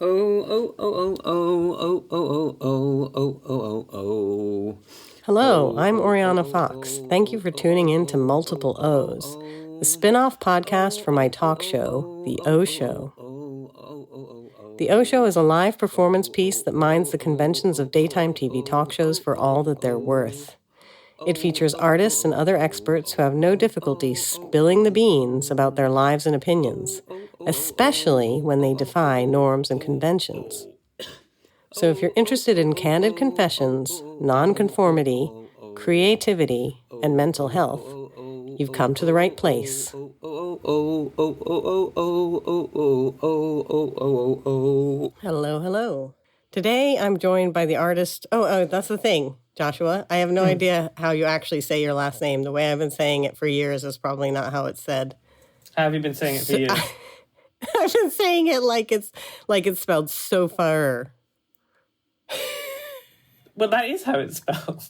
Hello, I'm Oriana Fox. Thank you for tuning in to Multiple O's, the spin-off podcast for my talk show, The O Show. The O Show is a live performance piece that mines the conventions of daytime TV talk shows for all that they're worth. It features artists and other experts who have no difficulty spilling the beans about their lives and opinions, especially when they defy norms and conventions. So if you're interested in candid confessions, nonconformity, creativity, and mental health, you've come to the right place. Hello, hello. Today I'm joined by the artist... Oh, that's the thing, Joshua. I have no idea how you actually say your last name. The way I've been saying it for years is probably not how it's said. How have you been saying it for years? I've been saying it like it's spelled so far. Well, that is how it's spelled.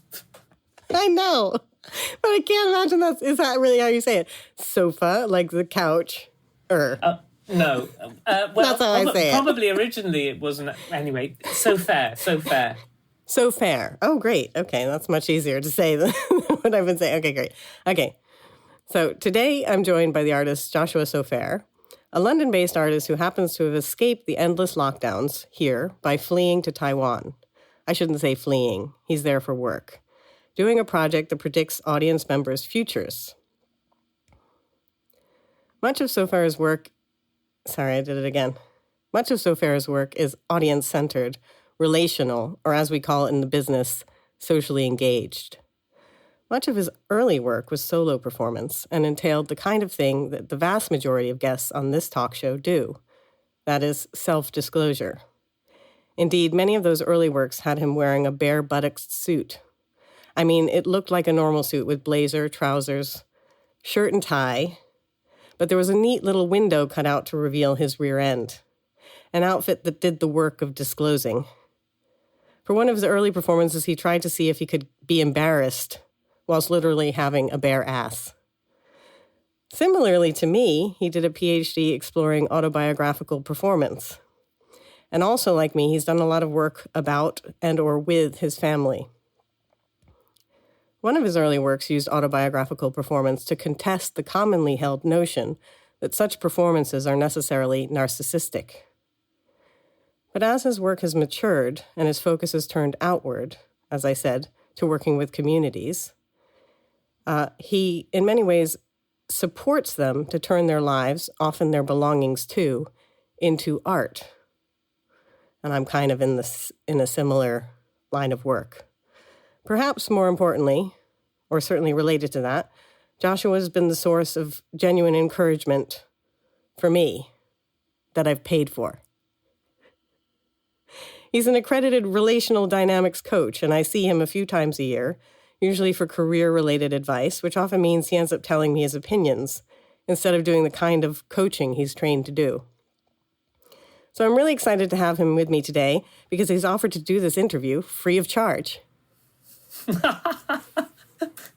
I know, but I can't imagine is that really how you say it? Sofa, like the couch, No. Well, that's how I say it. Probably originally it wasn't. Anyway, so fair. So fair. Oh, great. Okay, that's much easier to say than what I've been saying. Okay, great. Okay, so today I'm joined by the artist Joshua Sofair, a London-based artist who happens to have escaped the endless lockdowns here by fleeing to Taiwan. I shouldn't say fleeing. He's there for work, doing a project that predicts audience members' futures. Much of Sofair's work is audience-centered, relational, or as we call it in the business, socially engaged. Much of his early work was solo performance and entailed the kind of thing that the vast majority of guests on this talk show do. That is, self-disclosure. Indeed, many of those early works had him wearing a bare buttocks suit. I mean, it looked like a normal suit with blazer, trousers, shirt and tie, but there was a neat little window cut out to reveal his rear end, an outfit that did the work of disclosing. For one of his early performances, he tried to see if he could be embarrassed whilst literally having a bare ass. Similarly to me, he did a PhD exploring autobiographical performance. And also, like me, he's done a lot of work about and or with his family. One of his early works used autobiographical performance to contest the commonly held notion that such performances are necessarily narcissistic. But as his work has matured and his focus has turned outward, as I said, to working with communities, he, in many ways, supports them to turn their lives, often their belongings too, into art. And I'm kind of in a similar line of work. Perhaps more importantly, or certainly related to that, Joshua has been the source of genuine encouragement for me that I've paid for. He's an accredited relational dynamics coach, and I see him a few times a year, usually for career-related advice, which often means he ends up telling me his opinions instead of doing the kind of coaching he's trained to do. So I'm really excited to have him with me today because he's offered to do this interview free of charge.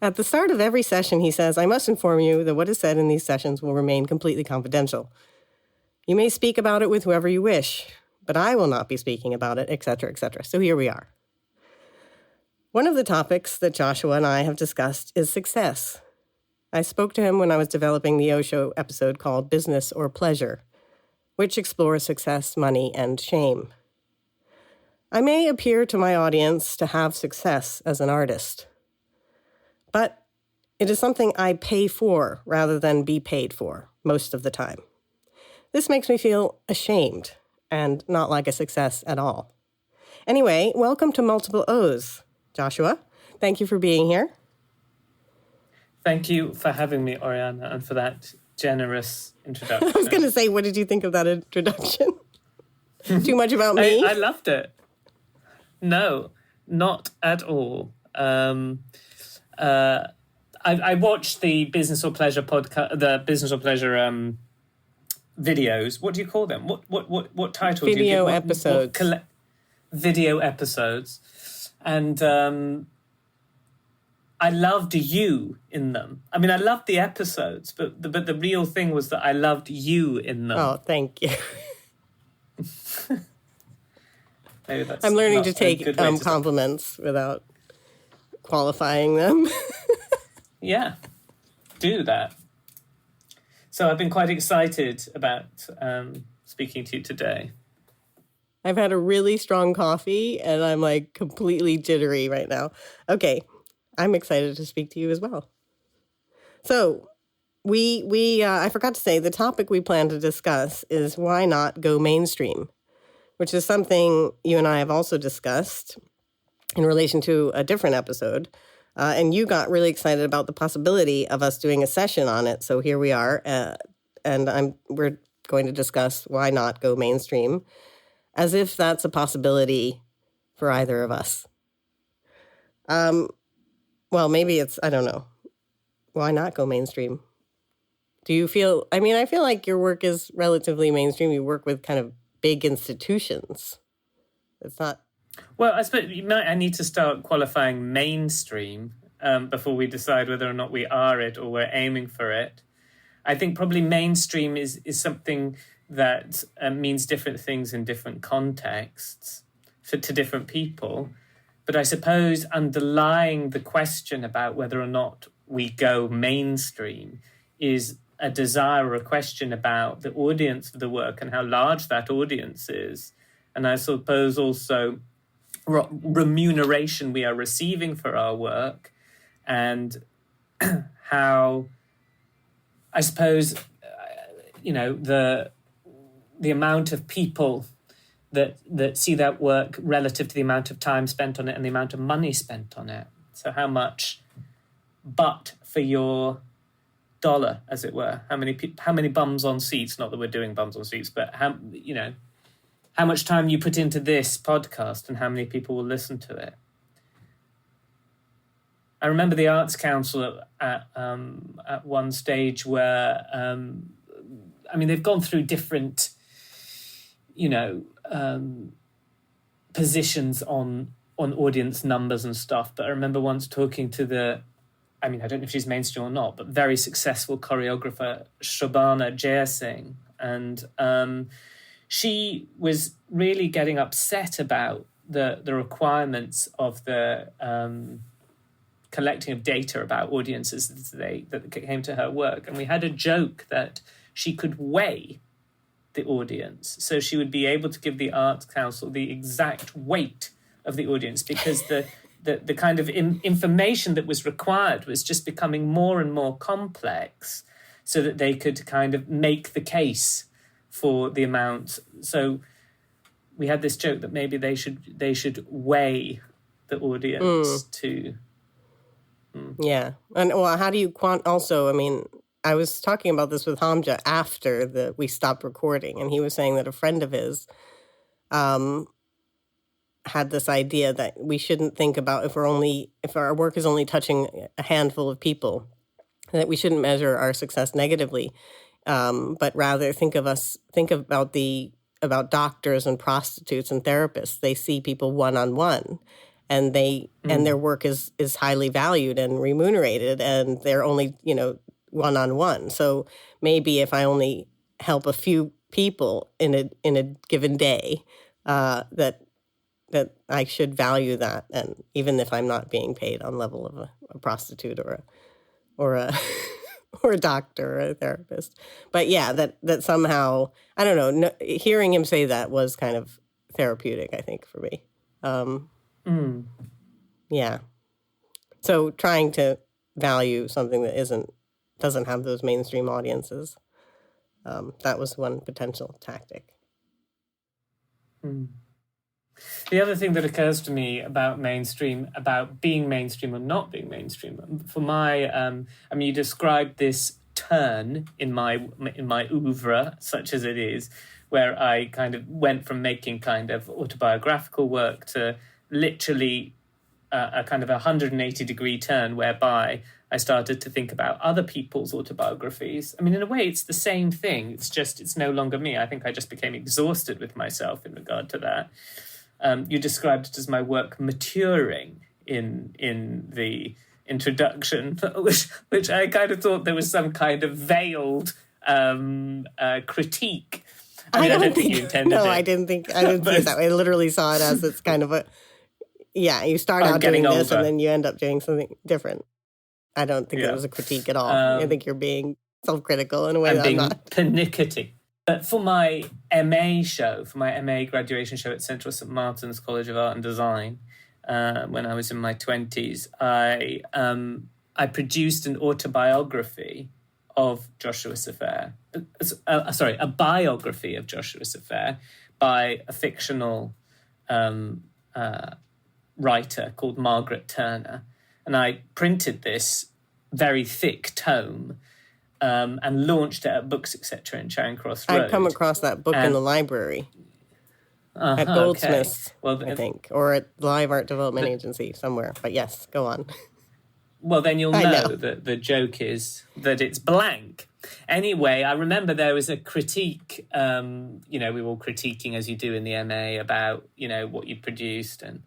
At the start of every session, he says, "I must inform you that what is said in these sessions will remain completely confidential. You may speak about it with whoever you wish, but I will not be speaking about it, etc., etc." So here we are. One of the topics that Joshua and I have discussed is success. I spoke to him when I was developing the O Show episode called Business or Pleasure, which explores success, money, and shame. I may appear to my audience to have success as an artist, but it is something I pay for rather than be paid for most of the time. This makes me feel ashamed and not like a success at all. Anyway, welcome to Multiple O's, Joshua. Thank you for being here. Thank you for having me, Oriana, and for that generous introduction. I was going to say, what did you think of that introduction? Too much about me? I loved it. No, not at all. I watched the Business or Pleasure podcast, the Business or Pleasure videos. What do you call them? What title do you give? Video episodes. Video episodes. And I loved you in them. I mean, I loved the episodes, but the real thing was that I loved you in them. Oh, thank you. Maybe that's I'm learning not to a take good way to compliments without qualifying them. Yeah, do that. So I've been quite excited about speaking to you today. I've had a really strong coffee and I'm like completely jittery right now. Okay, I'm excited to speak to you as well. So I forgot to say the topic we plan to discuss is why not go mainstream, which is something you and I have also discussed in relation to a different episode. And you got really excited about the possibility of us doing a session on it. So here we are. And we're going to discuss why not go mainstream, as if that's a possibility for either of us. Well, maybe it's, I don't know. Why not go mainstream? Do you feel, I mean, I feel like your work is relatively mainstream. You work with kind of big institutions. It's not. Well, I suppose I need to start qualifying mainstream before we decide whether or not we are it or we're aiming for it. I think probably mainstream is something that means different things in different contexts to different people. But I suppose underlying the question about whether or not we go mainstream is a desire or a question about the audience of the work and how large that audience is. And I suppose also remuneration we are receiving for our work, and how, I suppose, the amount of people that see that work relative to the amount of time spent on it and the amount of money spent on it. So how much butt for your dollar, as it were? How many bums on seats? Not that we're doing bums on seats, but how much time you put into this podcast and how many people will listen to it. I remember the Arts Council at one stage where, they've gone through different, positions on audience numbers and stuff. But I remember once talking to I don't know if she's mainstream or not, but very successful choreographer, Shobana Jeyasingh. And she was really getting upset about the requirements of the collecting of data about audiences that came to her work. And we had a joke that she could weigh the audience. So she would be able to give the Arts Council the exact weight of the audience, because the kind of information that was required was just becoming more and more complex, so that they could kind of make the case for the amount. So we had this joke that maybe they should weigh the audience to. Yeah. And well, how do you also, I was talking about this with Hamja after we stopped recording, and he was saying that a friend of his had this idea that we shouldn't think about if our work is only touching a handful of people, that we shouldn't measure our success negatively, but rather think about doctors and prostitutes and therapists. They see people one-on-one, and and their work is highly valued and remunerated, and they're only, one-on-one. So maybe if I only help a few people in a given day, that I should value that, and even if I'm not being paid on level of a prostitute or a or a doctor or a therapist. But yeah, that somehow, I don't know, hearing him say that was kind of therapeutic, I think, for me. Yeah. So trying to value something that doesn't have those mainstream audiences, that was one potential tactic. The other thing that occurs to me about mainstream, about being mainstream or not being mainstream, for my, you described this turn in my oeuvre, such as it is, where I kind of went from making kind of autobiographical work to literally a kind of 180-degree turn, whereby I started to think about other people's autobiographies. In a way, it's the same thing. It's just, it's no longer me. I think I just became exhausted with myself in regard to that. You described it as my work maturing in the introduction, which I kind of thought there was some kind of veiled critique I don't think you intended it. No, I didn't see it that way. I literally saw it as it's kind of you start out doing this and then you end up doing something different. I don't think it was a critique at all. I think you're being self-critical in a way that I'm not. Pernickety. But for my MA show, for my MA graduation show at Central St. Martin's College of Art and Design, when I was in my 20s, I produced an autobiography of Joshua Safire. A biography of Joshua Safire by a fictional writer called Margaret Turner. And I printed this very thick tome and launched it at Books, etc. in Charing Cross Road. I'd come across that book in the library at Goldsmiths, I think, or at Live Art Development Agency somewhere. But yes, go on. Well, then you'll know that the joke is that it's blank. Anyway, I remember there was a critique, we were all critiquing, as you do in the MA, about, what you produced. And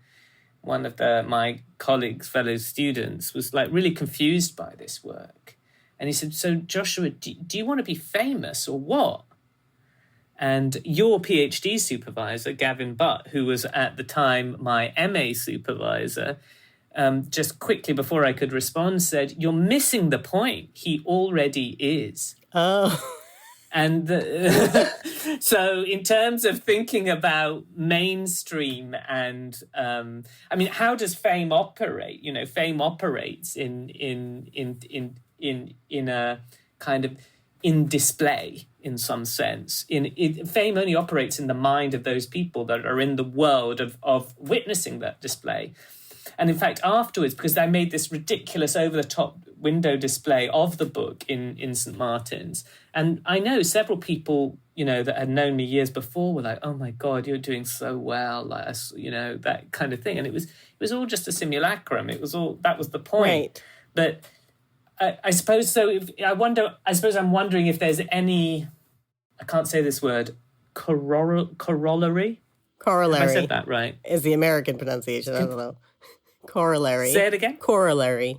one of my colleagues, fellow students, was like really confused by this work. And he said, so Joshua, do you want to be famous or what? And your PhD supervisor, Gavin Butt, who was at the time my MA supervisor, just quickly before I could respond, said, you're missing the point. He already is. Oh. And so in terms of thinking about mainstream and, how does fame operate? Fame operates in a kind of in display in some sense. Fame only operates in the mind of those people that are in the world of witnessing that display. And in fact, afterwards, because I made this ridiculous over-the-top window display of the book in St. Martin's, and I know several people, that had known me years before were like, oh my God, you're doing so well, like, that kind of thing. And it was all just a simulacrum. That was the point. Right. But I suppose so. I'm wondering if there's any, I can't say this word, corollary? Corollary. Have I said that right? Is the American pronunciation. I don't know. Corollary. Say it again. Corollary.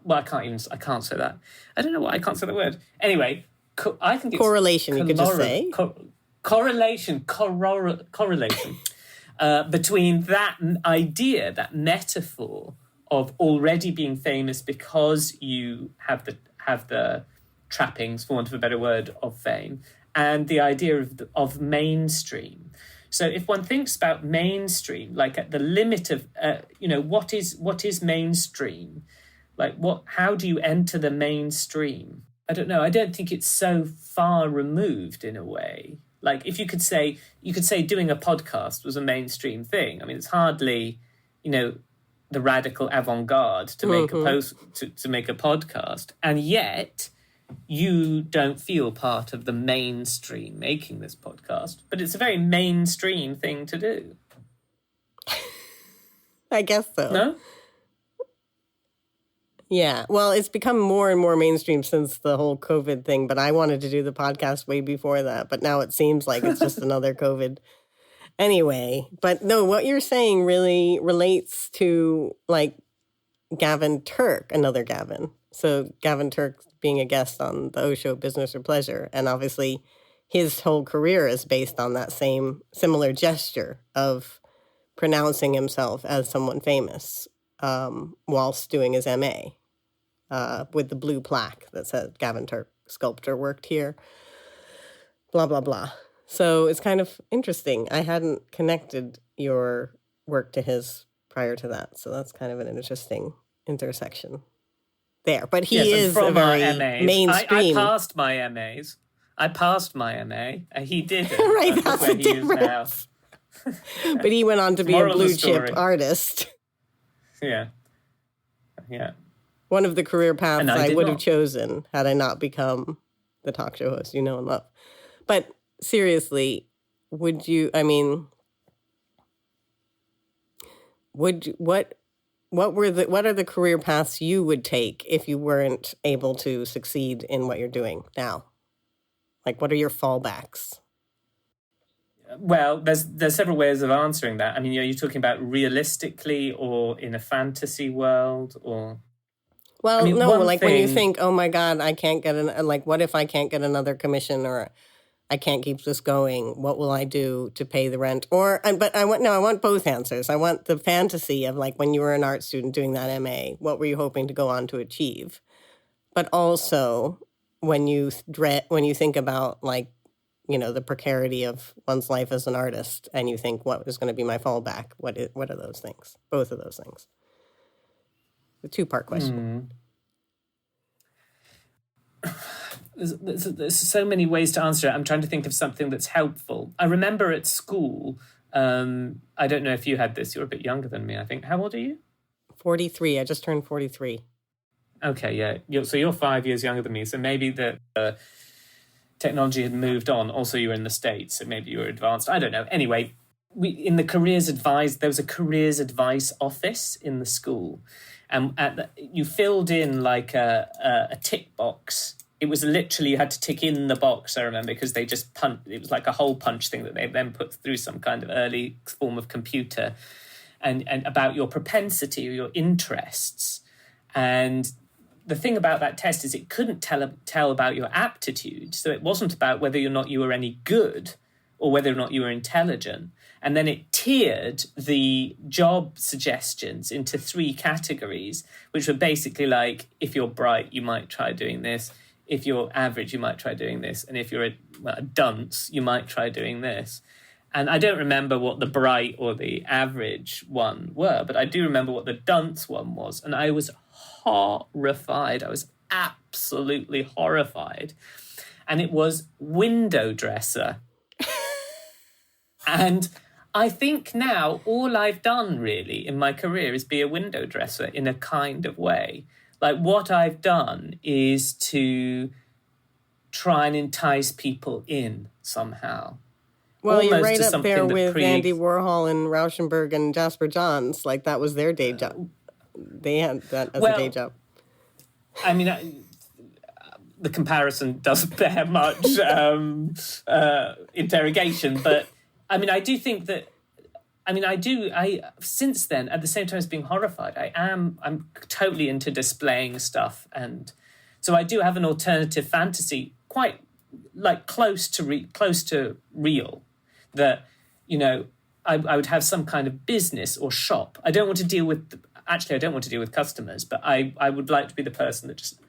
Well, I can't say that. I don't know why I can't say the word. Anyway, I think it's correlation. You could just say correlation. Between that idea, that metaphor of already being famous because you have the trappings, for want of a better word, of fame, and the idea of mainstream. So if one thinks about mainstream, like at the limit of, what is mainstream? Like how do you enter the mainstream? I don't know. I don't think it's so far removed in a way. Like if you could say doing a podcast was a mainstream thing. I mean, it's hardly, the radical avant-garde to make to make a podcast. And yet you don't feel part of the mainstream making this podcast, but it's a very mainstream thing to do. I guess so. No? Yeah. Well, it's become more and more mainstream since the whole COVID thing, but I wanted to do the podcast way before that, but now it seems like it's just another COVID. Anyway, but no, what you're saying really relates to like Gavin Turk, another Gavin. So Gavin Turk being a guest on the O Show, Business or Pleasure. And obviously his whole career is based on that same similar gesture of pronouncing himself as someone famous whilst doing his MA with the blue plaque that said Gavin Turk, sculptor, worked here, blah, blah, blah. So it's kind of interesting. I hadn't connected your work to his prior to that. So that's kind of an interesting intersection there. But he is a very mainstream. I passed my MAs. He didn't. Right, that's the difference. But he went on to be a blue chip artist. Yeah. One of the career paths I would have chosen had I not become the talk show host you know and love. But seriously, what are the career paths you would take if you weren't able to succeed in what you're doing now? Like, what are your fallbacks? Well, there's several ways of answering that. I mean, are you talking about realistically or in a fantasy world or? Well, I mean, no, like when you think, oh my God, I can't get what if I can't get another commission or I can't keep this going. What will I do to pay the rent? But I want both answers. I want the fantasy of like when you were an art student doing that MA, what were you hoping to go on to achieve? But also when you think about like, the precarity of one's life as an artist, and you think, what is going to be my fallback? What are those things? Both of those things. The two-part question. There's so many ways to answer it. I'm trying to think of something that's helpful. I remember at school, I don't know if you had this. You're a bit younger than me, I think. How old are you? 43. I just turned 43. Okay, yeah. So you're 5 years younger than me. So maybe the technology had moved on. Also, you were in the States, so maybe you were advanced. I don't know. Anyway, there was a careers advice office in the school. And you filled in like a tick box. It was literally, you had to tick in the box, I remember, because they just it was like a hole punch thing that they then put through some kind of early form of computer, and about your propensity or your interests. And the thing about that test is it couldn't tell about your aptitude. So it wasn't about whether or not you were any good or whether or not you were intelligent. And then it tiered the job suggestions into 3 categories, which were basically like, if you're bright, you might try doing this. If you're average, you might try doing this. And if you're a dunce, you might try doing this. And I don't remember what the bright or the average one were, but I do remember what the dunce one was. And I was horrified. I was absolutely horrified. And it was window dresser. And I think now all I've done really in my career is be a window dresser in a kind of way. Like what I've done is to try and entice people in somehow. Well, you're right up there with Andy Warhol and Rauschenberg and Jasper Johns. Like that was their day job. They had that as a day job. I mean, the comparison doesn't bear much interrogation, but I mean, I do think that. I since then, at the same time as being horrified, I'm totally into displaying stuff, and so I do have an alternative fantasy, quite like close to real, that I would have some kind of business or shop. I don't want to deal with customers, but I would like to be the person that just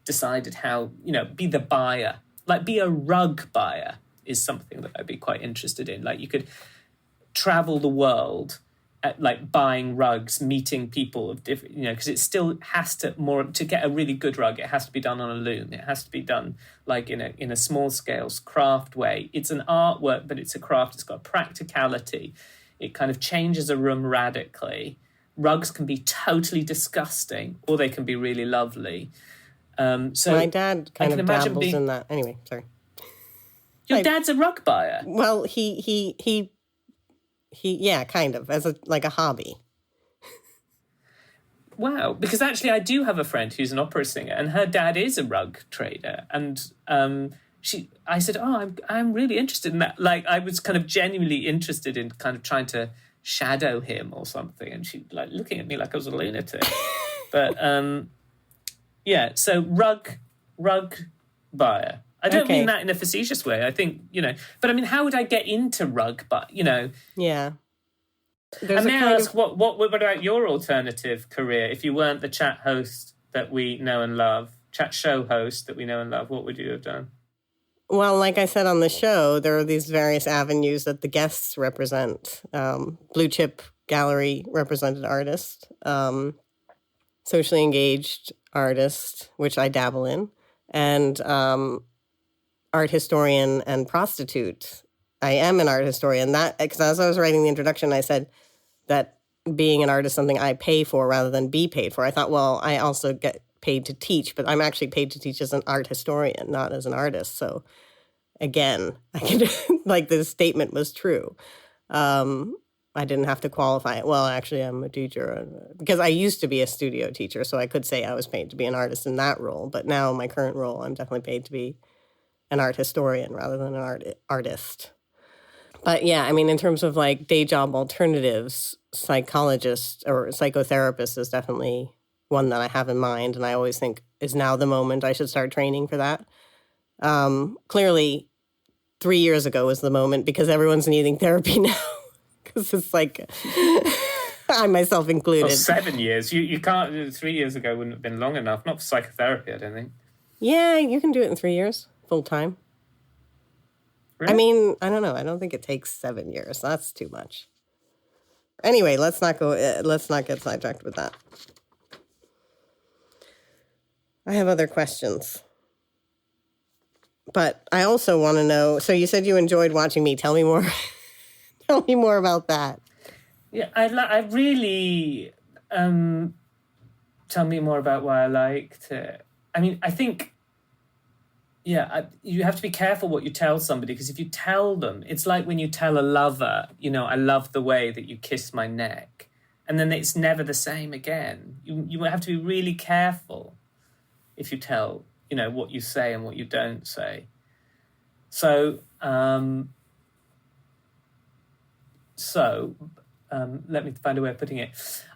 decided how, be the buyer, like be a rug buyer is something that I'd be quite interested in. Like you could travel the world at like buying rugs, meeting people of different, because it still has to get a really good rug, it has to be done on a loom. It has to be done like in a small scale craft way. It's an artwork, but it's a craft. It's got practicality. It kind of changes a room radically. Rugs can be totally disgusting, or they can be really lovely. So my dad kind of dabbles in that. Anyway, sorry. Your dad's a rug buyer. Well, he yeah, kind of as a hobby. Wow, because actually I do have a friend who's an opera singer, and her dad is a rug trader, and I said, I'm really interested in that. Like I was kind of genuinely interested in kind of trying to shadow him or something, and she like looking at me like I was a lunatic. But yeah, so rug buyer. I don't mean that in a facetious way. I think, but I mean, how would I get into rug? But, Yeah. And may I ask, what about your alternative career? If you weren't the chat host that we know and love, chat show host that we know and love, what would you have done? Well, like I said on the show, there are these various avenues that the guests represent. Blue chip gallery represented artist, socially engaged artist, which I dabble in, and art historian and prostitute. I am an art historian. That because as I was writing the introduction, I said that being an artist is something I pay for rather than be paid for. I thought, well, I also get paid to teach, but I'm actually paid to teach as an art historian, not as an artist. So again, I could like the statement was true. I didn't have to qualify it. Well, actually, I'm a teacher because I used to be a studio teacher, so I could say I was paid to be an artist in that role. But now, my current role, I'm definitely paid to be an art historian rather than an artist. But yeah, I mean, in terms of like day job alternatives, psychologist or psychotherapist is definitely one that I have in mind, and I always think is now the moment I should start training for that. Clearly, 3 years ago was the moment because everyone's needing therapy now. Because it's like, I myself included. Well, 7 years. You can't, 3 years ago wouldn't have been long enough. Not for psychotherapy, I don't think. Yeah, you can do it in 3 years, full time. Really? I mean, I don't know. I don't think it takes 7 years. That's too much. Anyway, let's not get sidetracked with that. I have other questions. But I also want to know, so you said you enjoyed watching me. Tell me more. Tell me more about that. Yeah, I really tell me more about why I liked it. I mean, I think, you have to be careful what you tell somebody, because if you tell them, it's like when you tell a lover, I love the way that you kiss my neck, and then it's never the same again. You have to be really careful if you tell, what you say and what you don't say. So, let me find a way of putting it.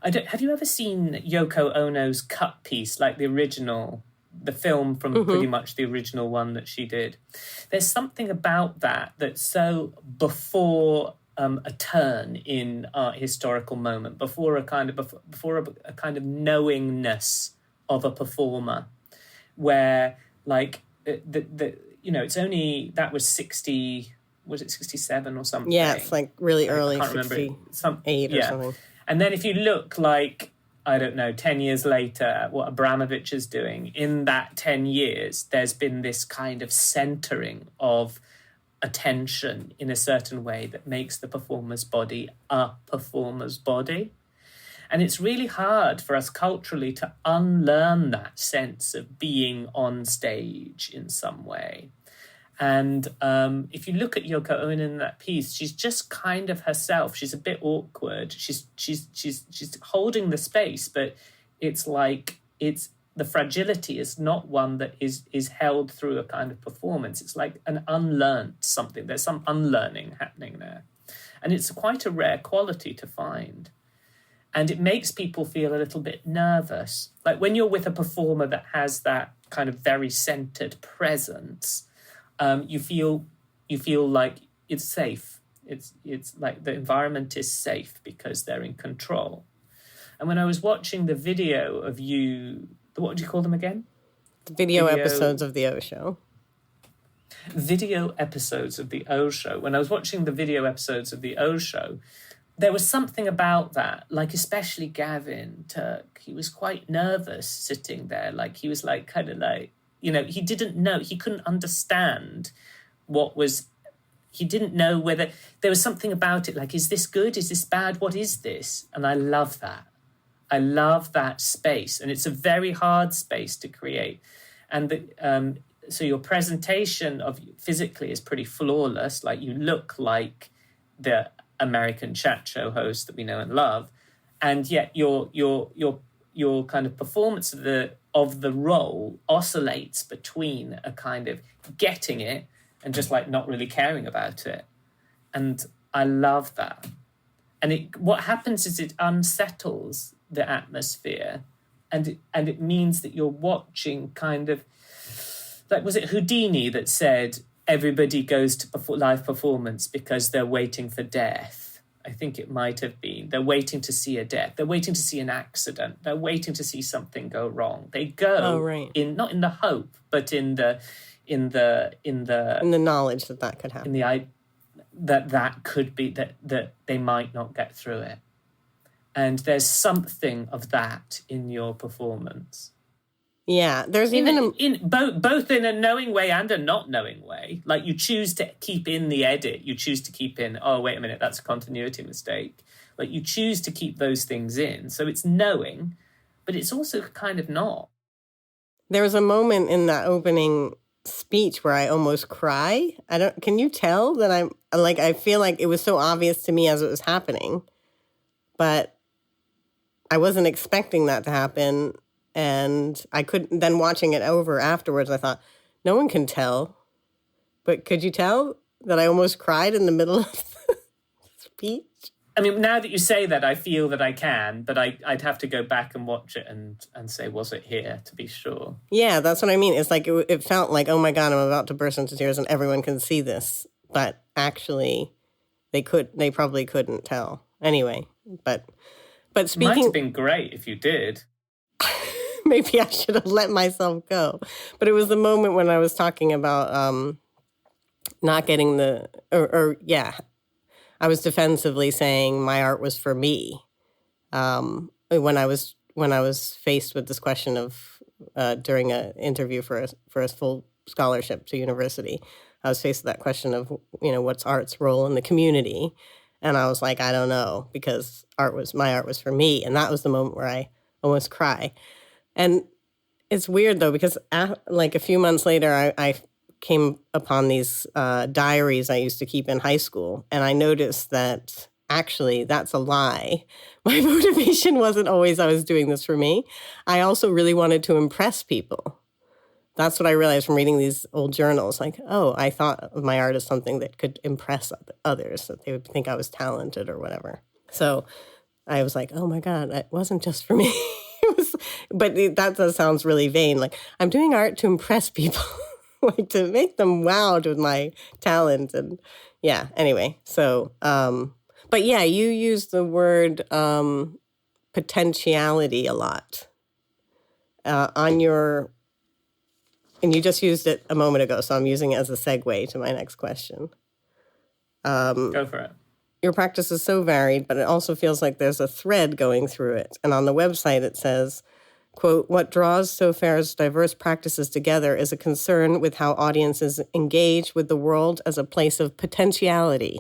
Have you ever seen Yoko Ono's cut piece, like the original, the film from pretty much the original one that she did? There's something about that that's so before a turn in our historical moment, before a kind of knowingness of a performer, where like it's only, that was 60. Was it 67 or something? Yeah, it's like really early, I can't 68 or something. And then if you look like, I don't know, 10 years later at what Abramovich is doing, in that 10 years, there's been this kind of centering of attention in a certain way that makes the performer's body a performer's body. And it's really hard for us culturally to unlearn that sense of being on stage in some way. And if you look at Yoko Ono in that piece, she's just kind of herself. She's a bit awkward. She's holding the space, but it's like the fragility is not one that is held through a kind of performance. It's like an unlearned something. There's some unlearning happening there, and it's quite a rare quality to find. And it makes people feel a little bit nervous, like when you're with a performer that has that kind of very centered presence. You feel like it's safe. It's like the environment is safe because they're in control. And when I was watching the video of you, what do you call them again? The video episodes of the O Show. Video episodes of the O Show. When I was watching the video episodes of the O Show, there was something about that, like especially Gavin Turk. He was quite nervous sitting there. Like he was like kind of like, he didn't know, he couldn't understand he didn't know whether there was something about it, like, is this good? Is this bad? What is this? And I love that. I love that space. And it's a very hard space to create. And so your presentation of physically is pretty flawless. Like you look like the American chat show host that we know and love. And yet your kind of performance of the role oscillates between a kind of getting it and just like not really caring about it. And I love that. And what happens is it unsettles the atmosphere, and it means that you're watching kind of like, was it Houdini that said everybody goes to live performance because they're waiting for death? I think it might have been. They're waiting to see a death. They're waiting to see an accident. They're waiting to see something go wrong. They go not in the hope, but in the knowledge that could happen. That could be that they might not get through it. And there's something of that in your performance. Yeah, there's both in a knowing way and a not knowing way. Like you choose to keep in the edit, you choose to keep in, oh, wait a minute, that's a continuity mistake. Like you choose to keep those things in. So it's knowing, but it's also kind of not. There was a moment in that opening speech where I almost cry. Can you tell that I feel like it was so obvious to me as it was happening, but I wasn't expecting that to happen. And I couldn't, then watching it over afterwards, I thought, no one can tell. But could you tell that I almost cried in the middle of the speech? I mean, now that you say that, I feel that I can, but I'd have to go back and watch it and say, was it here, to be sure? Yeah, that's what I mean. It's like it felt like, oh my God, I'm about to burst into tears and everyone can see this. But actually, they probably couldn't tell. Anyway, but speaking... Might have been great if you did. Maybe I should have let myself go. But it was the moment when I was talking about not getting I was defensively saying my art was for me. When I was faced with this question of during an interview for a full scholarship to university, I was faced with that question of, what's art's role in the community, and I was like, I don't know, because my art was for me, and that was the moment where I almost cry. And it's weird though, because like a few months later, I came upon these diaries I used to keep in high school, and I noticed that actually that's a lie. My motivation wasn't always I was doing this for me. I also really wanted to impress people. That's what I realized from reading these old journals. Like, oh, I thought of my art as something that could impress others, that they would think I was talented or whatever. So I was like, oh my God, it wasn't just for me. But that sounds really vain. Like, I'm doing art to impress people. Like, to make them wowed with my talent. And yeah, anyway. So, but yeah, you use the word potentiality a lot and you just used it a moment ago, so I'm using it as a segue to my next question. Go for it. Your practice is so varied, but it also feels like there's a thread going through it. And on the website it says, quote, what draws Sofair's diverse practices together is a concern with how audiences engage with the world as a place of potentiality,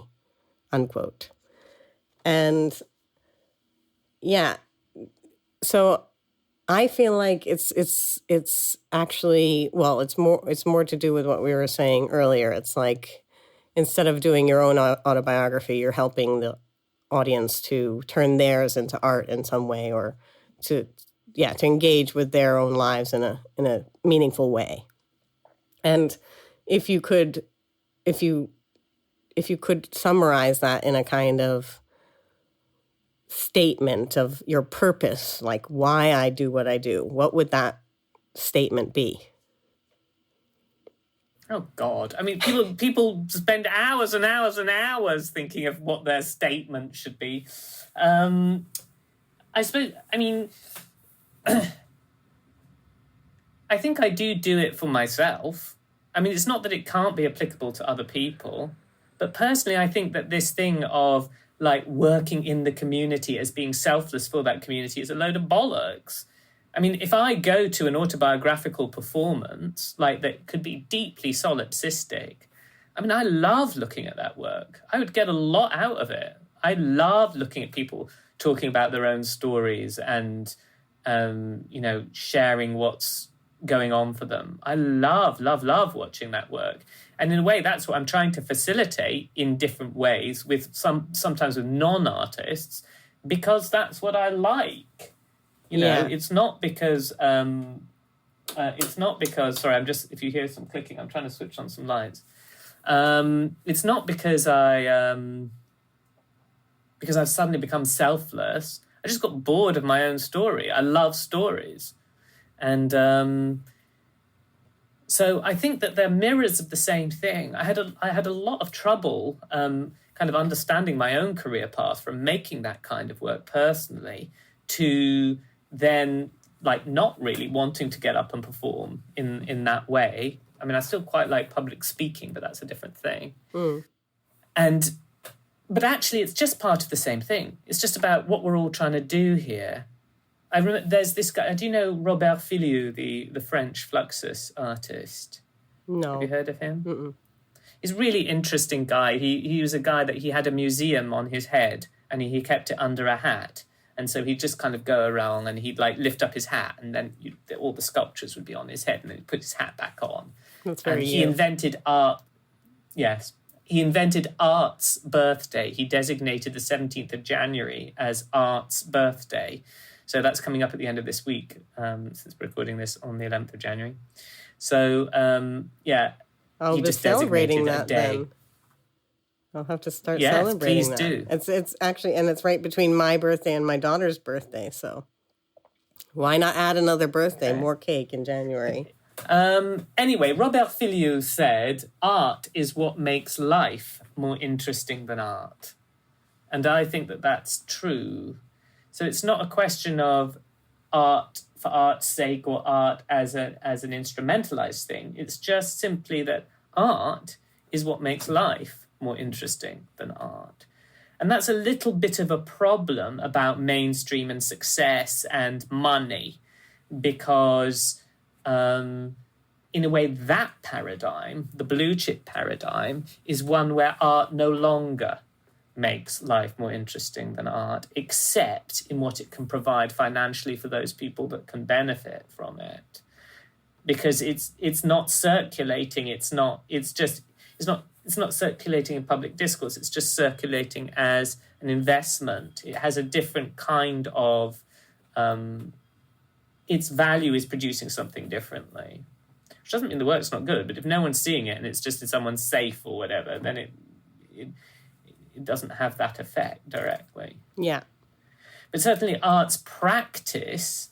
unquote. And yeah, so I feel like it's actually, well, it's more to do with what we were saying earlier. It's like, instead of doing your own autobiography, you're helping the audience to turn theirs into art in some way, or to engage with their own lives in a meaningful way. And if you could summarize that in a kind of statement of your purpose, like why I do what I do, what would that statement be? Oh God! I mean, people spend hours and hours and hours thinking of what their statement should be. I suppose. I mean, I think I do it for myself. I mean, it's not that it can't be applicable to other people, but personally, I think that this thing of like working in the community as being selfless for that community is a load of bollocks. I mean, if I go to an autobiographical performance, like that could be deeply solipsistic, I mean, I love looking at that work. I would get a lot out of it. I love looking at people talking about their own stories and, sharing what's going on for them. I love, love, love watching that work. And in a way, that's what I'm trying to facilitate in different ways with sometimes with non-artists, because that's what I like. It's not because sorry, if you hear some clicking, I'm trying to switch on some lights. It's not because I've suddenly become selfless. I just got bored of my own story. I love stories. And so I think that they're mirrors of the same thing. I had a lot of trouble kind of understanding my own career path from making that kind of work personally to then like not really wanting to get up and perform in that way. I mean, I still quite like public speaking, but that's a different thing. Mm. But actually, it's just part of the same thing. It's just about what we're all trying to do here. I remember there's this guy. Do you know Robert Filliou, the French Fluxus artist? No. Have you heard of him? Mm-mm. He's a really interesting guy. He was a guy that he had a museum on his head, and he kept it under a hat. And so he'd just kind of go around and he'd like lift up his hat, and then all the sculptures would be on his head, and then he'd put his hat back on. That's very He invented art. Yes. He invented Art's birthday. He designated the 17th of January as Art's birthday. So that's coming up at the end of this week, since we're recording this on the 11th of January. So, I'll he be just celebrating designated that a day. then. I'll have to start Yes, celebrating please that. do. It's actually, and it's right between my birthday and my daughter's birthday, so why not add another birthday, more cake in January? Anyway, Robert Filliou said, art is what makes life more interesting than art. And I think that that's true. So it's not a question of art for art's sake or art as an instrumentalized thing. It's just simply that art is what makes life more interesting than art. And that's a little bit of a problem about mainstream and success and money, because in a way that paradigm, the blue chip paradigm, is one where art no longer makes life more interesting than art, except in what it can provide financially for those people that can benefit from it. Because it's not circulating, it's not circulating in public discourse, it's just circulating as an investment. It has a different kind of its value is producing something differently. Which doesn't mean the work's not good, but if no one's seeing it and it's just in someone's safe or whatever, then it doesn't have that effect directly. Yeah. But certainly art's practice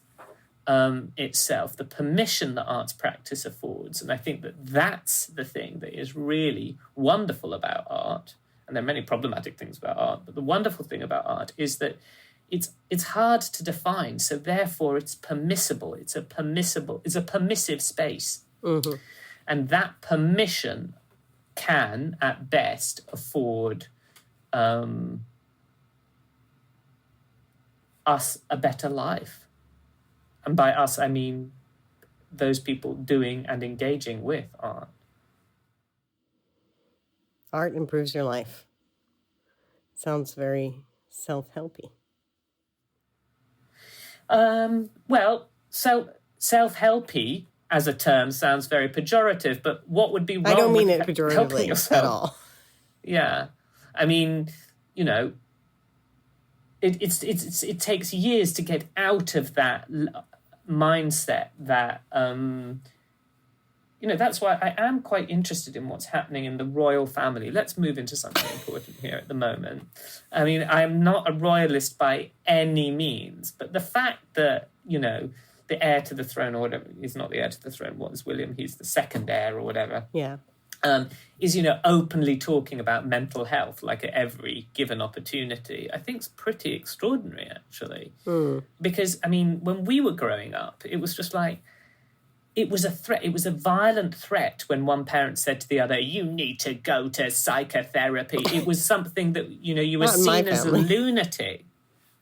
itself, the permission that art's practice affords, and I think that that's the thing that is really wonderful about art, and there are many problematic things about art, but the wonderful thing about art is that it's hard to define, so therefore it's permissible. It's a permissive space. Mm-hmm. And that permission can, at best, afford us a better life. And by us, I mean those people doing and engaging with art. Art improves your life. Sounds very self-helpy. So self-helpy as a term sounds very pejorative, but what would be wrong? I don't mean with it pejoratively at all. Yeah, I mean, it takes years to get out of that mindset. That that's why I am quite interested in what's happening in the royal family. Let's move into something important here at the moment. I mean, I'm not a royalist by any means, but the fact that the heir to the throne, or whatever, he's not the heir to the throne. What is William? He's the second heir, or whatever. Yeah. Is openly talking about mental health like at every given opportunity, I think is pretty extraordinary, actually. Because, I mean, when we were growing up, it was just like, it was a threat. It was a violent threat when one parent said to the other, you need to go to psychotherapy. It was something that, you were seen as a lunatic.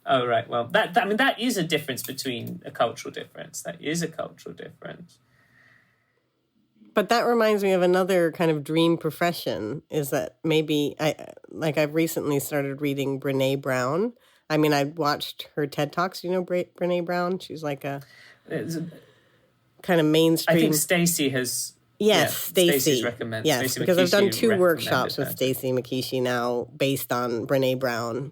Oh, right. Well, that is a difference between a cultural difference. That is a cultural difference. But that reminds me of another kind of dream profession, is that maybe I've recently started reading Brené Brown. I mean, I watched her TED Talks. Brené Brown? She's like a kind of mainstream. I think Stacy has. Yes, Stacy's recommended. Yes, Stacey because Makishi I've done 2 workshops with her. Stacy Makishi now based on Brené Brown,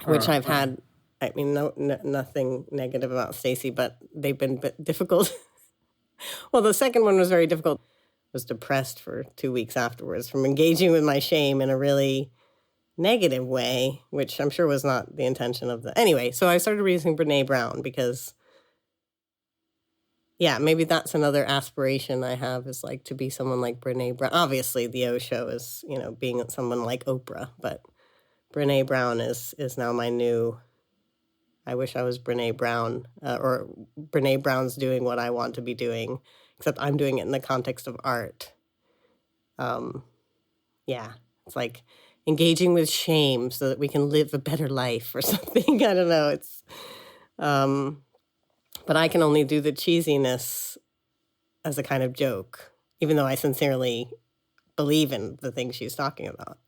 which I've had. I mean, nothing negative about Stacy, but they've been a bit difficult. Well, the second one was very difficult. I was depressed for 2 weeks afterwards from engaging with my shame in a really negative way, which I'm sure was not the intention of the... Anyway, so I started reading Brené Brown because, yeah, maybe that's another aspiration I have, is like to be someone like Brené Brown. Obviously, the O Show is, being someone like Oprah, but Brené Brown is now my new... I wish I was Brené Brown, or Brené Brown's doing what I want to be doing, except I'm doing it in the context of art. Yeah, it's like engaging with shame so that we can live a better life or something. I don't know. It's, but I can only do the cheesiness as a kind of joke, even though I sincerely believe in the things she's talking about.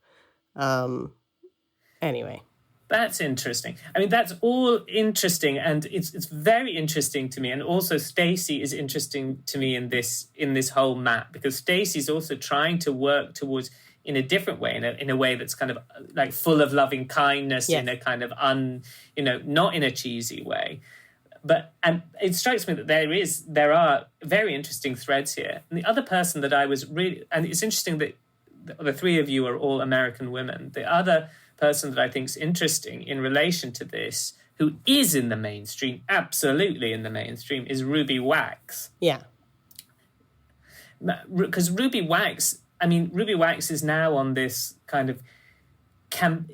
Anyway. That's interesting. I mean, that's all interesting, and it's very interesting to me. And also, Stacy is interesting to me in this whole map, because Stacy's also trying to work towards, in a different way, in a way that's kind of like full of loving kindness, yes. in a kind of not in a cheesy way. And it strikes me that there are very interesting threads here. And the other person that I was really, and it's interesting that the three of you are all American women. The other person that I think is interesting in relation to this, who is in the mainstream, absolutely in the mainstream, is Ruby Wax. Yeah. Because Ruby Wax is now on this kind of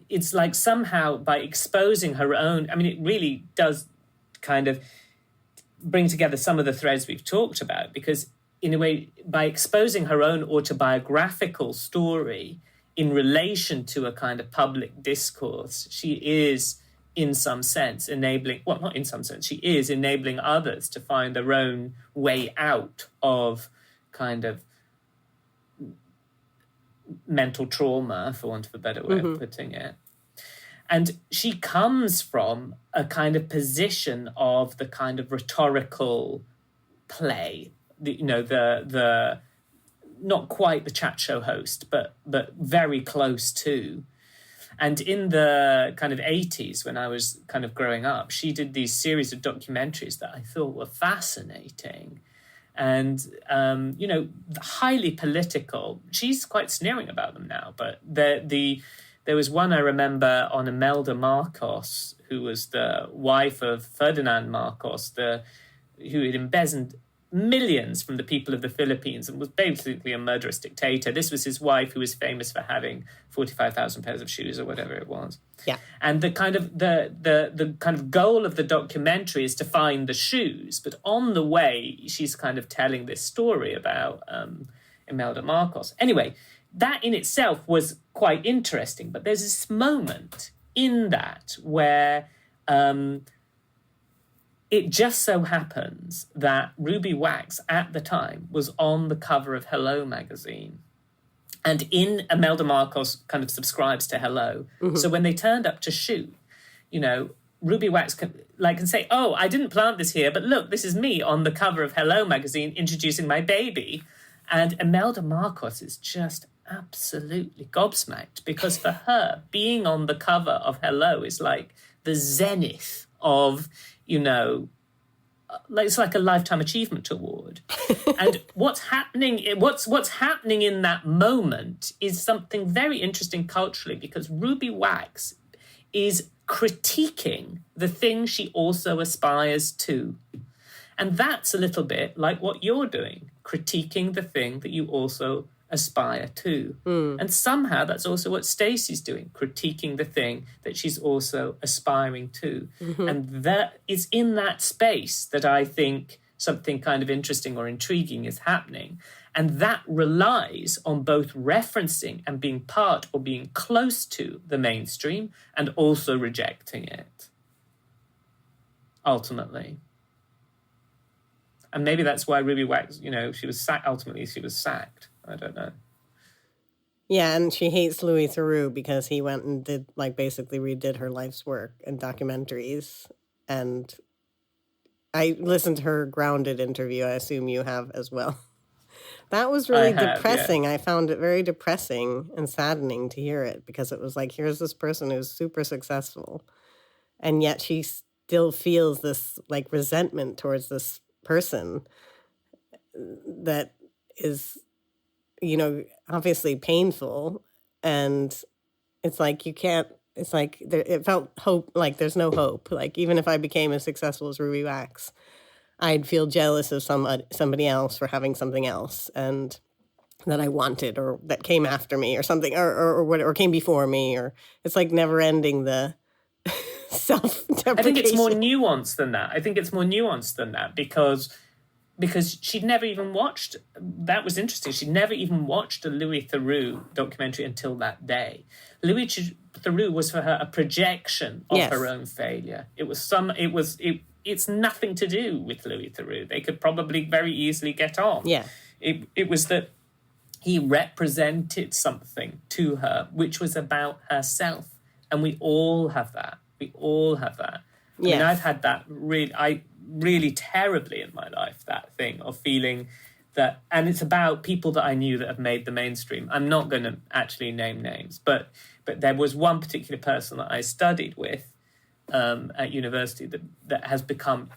it's like somehow by exposing her own, it really does kind of bring together some of the threads we've talked about, because in a way, by exposing her own autobiographical story in relation to a kind of public discourse, she is in some sense enabling, well, not in some sense, she is enabling others to find their own way out of kind of mental trauma, for want of a better way of putting it. And she comes from a kind of position of the kind of rhetorical play, the not quite the chat show host, but very close to. And in the kind of 80s, when I was kind of growing up, she did these series of documentaries that I thought were fascinating. And, highly political. She's quite sneering about them now, but there was one I remember on Imelda Marcos, who was the wife of Ferdinand Marcos, who had embezzled millions from the people of the Philippines and was basically a murderous dictator. This was his wife, who was famous for having 45,000 pairs of shoes or whatever it was. Yeah. And the kind of goal of the documentary is to find the shoes, but on the way she's kind of telling this story about Imelda Marcos. Anyway, that in itself was quite interesting, but there's this moment in that where it just so happens that Ruby Wax at the time was on the cover of Hello magazine. And Imelda Marcos kind of subscribes to Hello. Mm-hmm. So when they turned up to shoot, Ruby Wax can say, oh, I didn't plant this here, but look, this is me on the cover of Hello magazine introducing my baby. And Imelda Marcos is just absolutely gobsmacked, because for her, being on the cover of Hello is like the zenith of, it's like a lifetime achievement award. And what's happening in that moment is something very interesting culturally, because Ruby Wax is critiquing the thing she also aspires to. And that's a little bit like what you're doing, critiquing the thing that you also aspire to. And somehow that's also what Stacy's doing, critiquing the thing that she's also aspiring to. Mm-hmm. And that is in that space that I think something kind of interesting or intriguing is happening. And that relies on both referencing and being part or being close to the mainstream and also rejecting it, ultimately. And maybe that's why Ruby Wax, she was sacked. Ultimately, she was sacked. I don't know. Yeah, and she hates Louis Theroux because he went and did, basically redid her life's work in documentaries. And I listened to her Grounded interview. I assume you have as well. That was really depressing. Yeah. I found it very depressing and saddening to hear it, because it was like, here's this person who's super successful, and yet she still feels this resentment towards this person that is, obviously painful. And it's like, you can't, it's like, it felt hope, there's no hope. Even if I became as successful as Ruby Wax, I'd feel jealous of somebody else for having something else, and that I wanted, or that came after me, or something, or came before me, or it's never ending the self-deprecation. I think it's more nuanced than that. Because she'd never even watched, that was interesting, she'd never even watched a Louis Theroux documentary until that day. Louis Theroux was for her a projection of her own failure. It's nothing to do with Louis Theroux. They could probably very easily get on. Yeah. It was that he represented something to her, which was about herself. And we all have that. I mean, I've had that really terribly in my life, that thing of feeling that, and it's about people that I knew that have made the mainstream. I'm not going to actually name names, but there was one particular person that I studied with at university that has become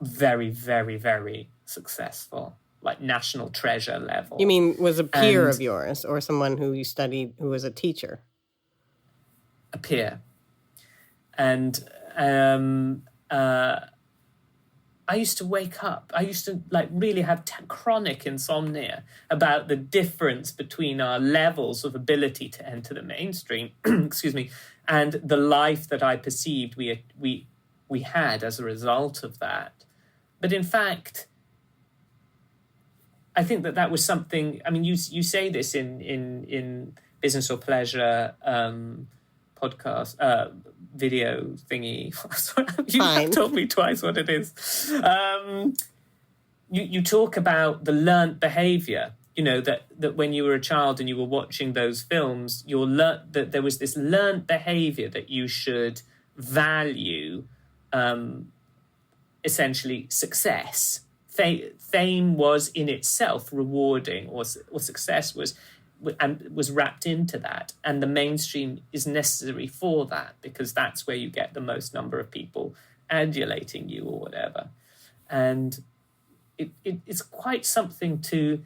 very, very, very successful. like national treasure level. You mean was a peer of yours or someone who you studied who was a teacher? A peer. And I used to wake up. I used to like really have chronic insomnia about the difference between our levels of ability to enter the mainstream, excuse me, and the life that I perceived we had as a result of that. But in fact, I think that was something. I mean, you say this in Business or Pleasure podcast video thingy. You have told me twice what it is. You talk about the learnt behavior. You know that when you were a child and you were watching those films, that there was this learnt behavior that you should value. Essentially, success. Fame was in itself rewarding, or success was wrapped into that, and the mainstream is necessary for that because that's where you get the most number of people adulating you or whatever. And it's quite something to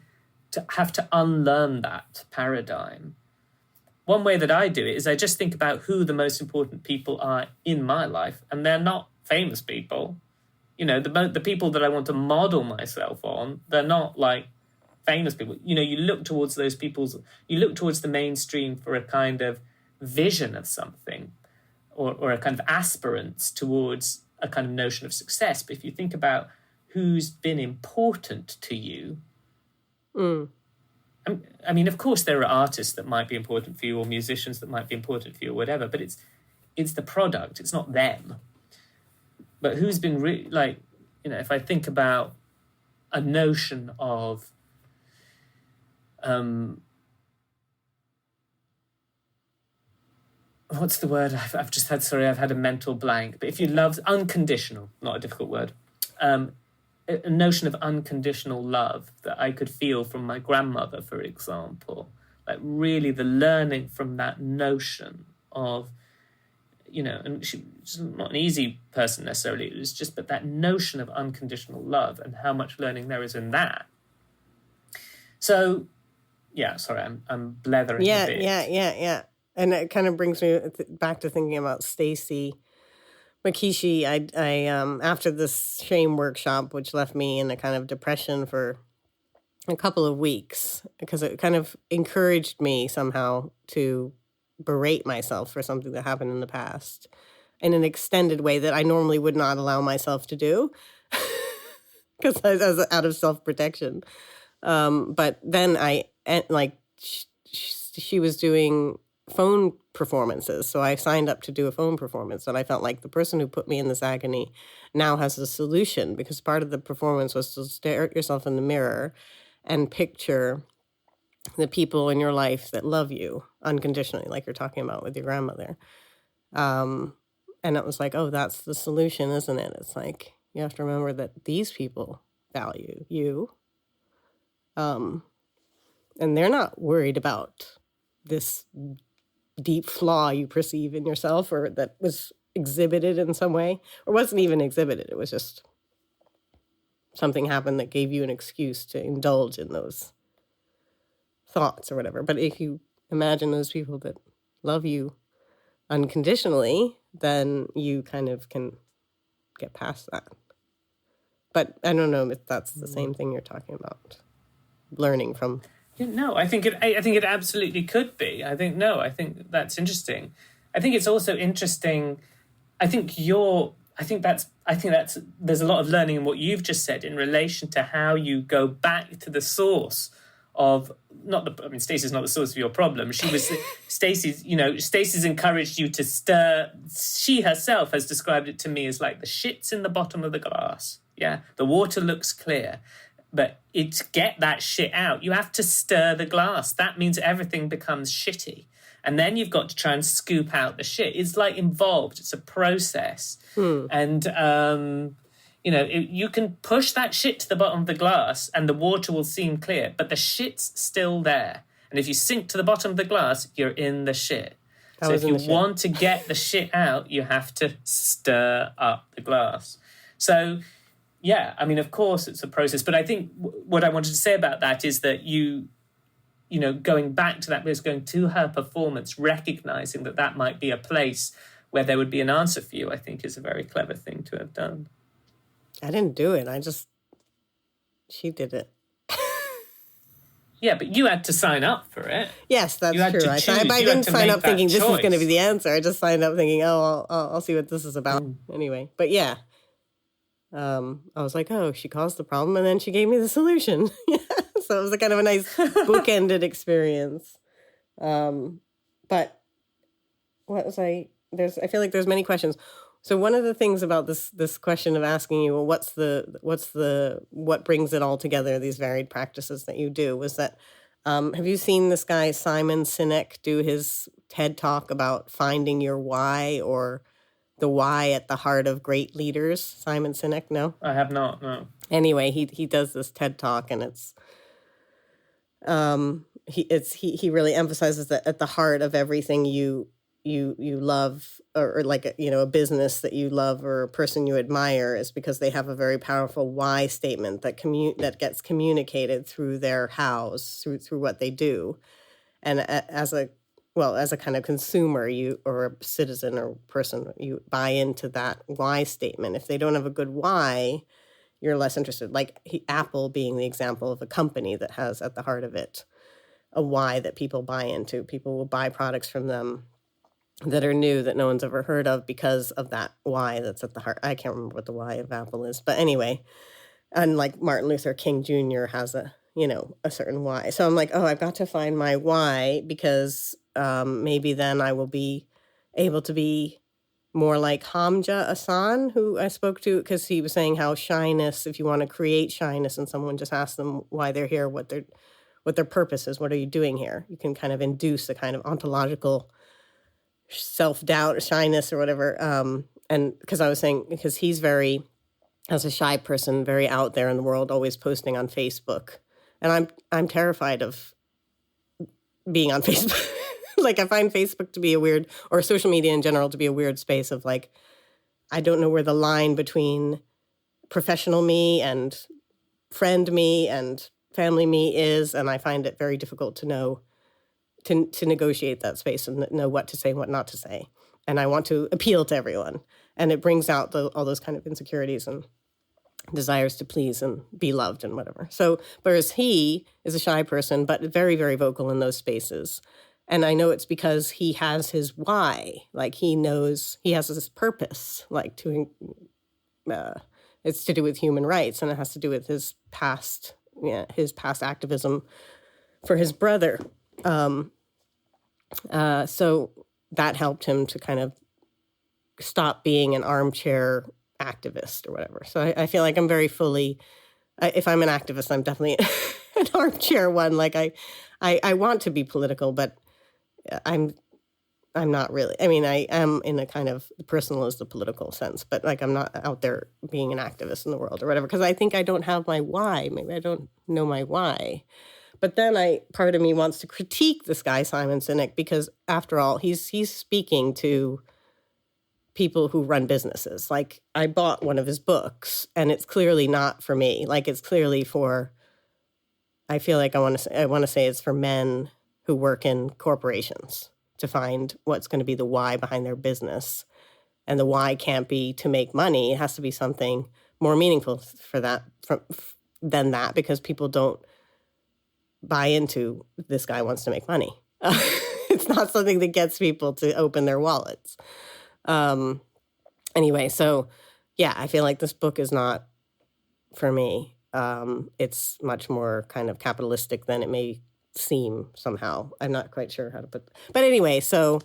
have to unlearn that paradigm. One way that I do it is I just think about who the most important people are in my life, and they're not famous people. You know, the people that I want to model myself on, they're not like famous people. You know, you look towards those people's, you look towards the mainstream for a kind of vision of something or a kind of aspirance towards a kind of notion of success. But if you think about who's been important to you, I mean, of course, there are artists that might be important for you or musicians that might be important for you or whatever, but it's the product, it's not them. But who's been if I think about a notion of what's the word? I've had a mental blank. But if you love unconditional, not a difficult word, a notion of unconditional love that I could feel from my grandmother, for example, like really the learning from that notion of, you know, and she's not an easy person necessarily. It was just, but that notion of unconditional love and how much learning there is in that. So, yeah, sorry, I'm blethering a bit. Yeah. And it kind of brings me back to thinking about Stacy Makishi. I after this shame workshop, which left me in a kind of depression for a couple of weeks, because it kind of encouraged me somehow to berate myself for something that happened in the past in an extended way that I normally would not allow myself to do because I was out of self-protection. But then she was doing phone performances. So I signed up to do a phone performance, and I felt like the person who put me in this agony now has a solution, because part of the performance was to stare at yourself in the mirror and picture the people in your life that love you unconditionally, like you're talking about with your grandmother. And it was like, oh, that's the solution, isn't it? It's like, you have to remember that these people value you. And they're not worried about this deep flaw you perceive in yourself, or that was exhibited in some way, or wasn't even exhibited. It was just something happened that gave you an excuse to indulge in those thoughts or whatever. But if you imagine those people that love you unconditionally, then you kind of can get past that. But I don't know if that's the same thing you're talking about, learning from. No, I think it absolutely could be. I think that's interesting. I think it's also interesting. I think that's there's a lot of learning in what you've just said in relation to how you go back to the source of Stacey's not the source of your problem. Stacey's encouraged you to stir. She herself has described it to me as like the shit's in the bottom of the glass. Yeah, the water looks clear, but to get that shit out, you have to stir the glass. That means everything becomes shitty. And then you've got to try and scoop out the shit. It's like involved. It's a process. And, you can push that shit to the bottom of the glass and the water will seem clear, but the shit's still there. And if you sink to the bottom of the glass, you're in the shit. So if you want to get the shit out, you have to stir up the glass. So yeah, I mean, of course it's a process, but I think what I wanted to say about that is that you know, going back to that place, going to her performance, recognizing that that might be a place where there would be an answer for you, I think is a very clever thing to have done. I didn't do it. She did it. Yeah, but you had to sign up for it. Yes, that's true. I didn't sign up thinking this is going to be the answer. I just signed up thinking, oh, I'll see what this is about anyway. But yeah, I was like, oh, she caused the problem, and then she gave me the solution. So it was a kind of a nice bookended experience. But what was I feel like there's many questions. So one of the things about this question of asking you, well, what brings it all together, these varied practices that you do, was that, have you seen this guy Simon Sinek do his TED Talk about finding your why, or the why at the heart of great leaders? Simon Sinek, no? I have not, no. Anyway, he does this TED Talk, and he really emphasizes that at the heart of everything you love, or like, a business that you love or a person you admire, is because they have a very powerful why statement that gets communicated through their hows, through what they do. And as a kind of consumer, or a citizen or person, you buy into that why statement. If they don't have a good why, you're less interested. Like Apple being the example of a company that has at the heart of it a why that people buy into. People will buy products from them that are new, that no one's ever heard of, because of that why that's at the heart. I can't remember what the why of Apple is, but anyway, and like Martin Luther King Jr. has a certain why. So I'm like, oh, I've got to find my why, because maybe then I will be able to be more like Hamja Ahsan, who I spoke to, because he was saying how shyness, if you want to create shyness and someone, just ask them why they're here, what their purpose is, what are you doing here? You can kind of induce a kind of ontological self-doubt or shyness or whatever. And because I was saying, because he's very, as a shy person, very out there in the world, always posting on Facebook. And I'm terrified of being on Facebook. Like, I find Facebook to be a weird, or social media in general to be a weird space of like, I don't know where the line between professional me and friend me and family me is. And I find it very difficult to know, to negotiate that space and know what to say and what not to say. And I want to appeal to everyone. And it brings out all those kind of insecurities and desires to please and be loved and whatever. So, whereas he is a shy person, but very, very vocal in those spaces. And I know it's because he has his why. Like, he knows he has this purpose, like it's to do with human rights, and it has to do with his past activism for his brother. So that helped him to kind of stop being an armchair activist or whatever. So I feel like I'm very fully, if I'm an activist, I'm definitely an armchair one. Like I want to be political, but I'm not really. I mean, I am in a kind of, the personal is the political sense, but like I'm not out there being an activist in the world or whatever, because I think I don't have my why. Maybe I don't know my why. But then part of me wants to critique this guy, Simon Sinek, because after all, he's speaking to people who run businesses. Like, I bought one of his books, and it's clearly not for me. Like, it's clearly for, I feel like I want to say it's for men who work in corporations to find what's going to be the why behind their business. And the why can't be to make money. It has to be something more meaningful than that, because people don't buy into this guy wants to make money. It's not something that gets people to open their wallets. Anyway, so yeah, I feel like this book is not for me. It's much more kind of capitalistic than it may seem somehow. I'm not quite sure how to put, but anyway, so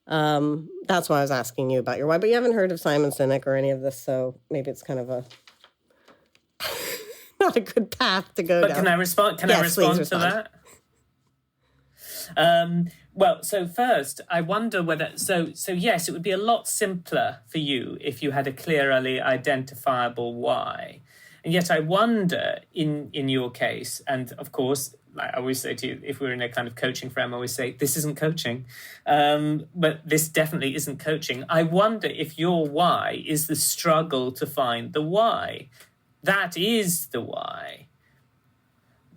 that's why I was asking you about your why, but you haven't heard of Simon Sinek or any of this, so maybe it's kind of a not a good path to go down. But can I respond? Can I respond to that? Well, so first, I wonder whether so yes, it would be a lot simpler for you if you had a clearly identifiable why. And yet I wonder in your case, and of course, like I always say to you, if we're in a kind of coaching frame, I always say, this isn't coaching, but this definitely isn't coaching. I wonder if your why is the struggle to find the why. that is the why.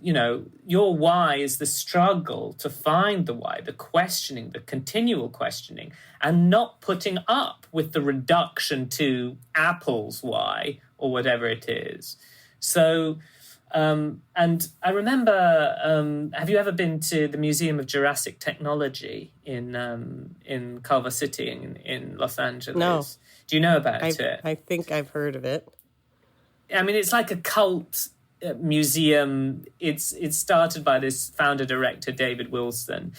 You know, your why is the struggle to find the why, the questioning, the continual questioning, and not putting up with the reduction to Apple's why or whatever it is. So, and I remember, have you ever been to the Museum of Jurassic Technology in Culver City in Los Angeles? No. Do you know about it? I think I've heard of it. I mean, it's like a cult museum. It's started by this founder-director, David Wilson.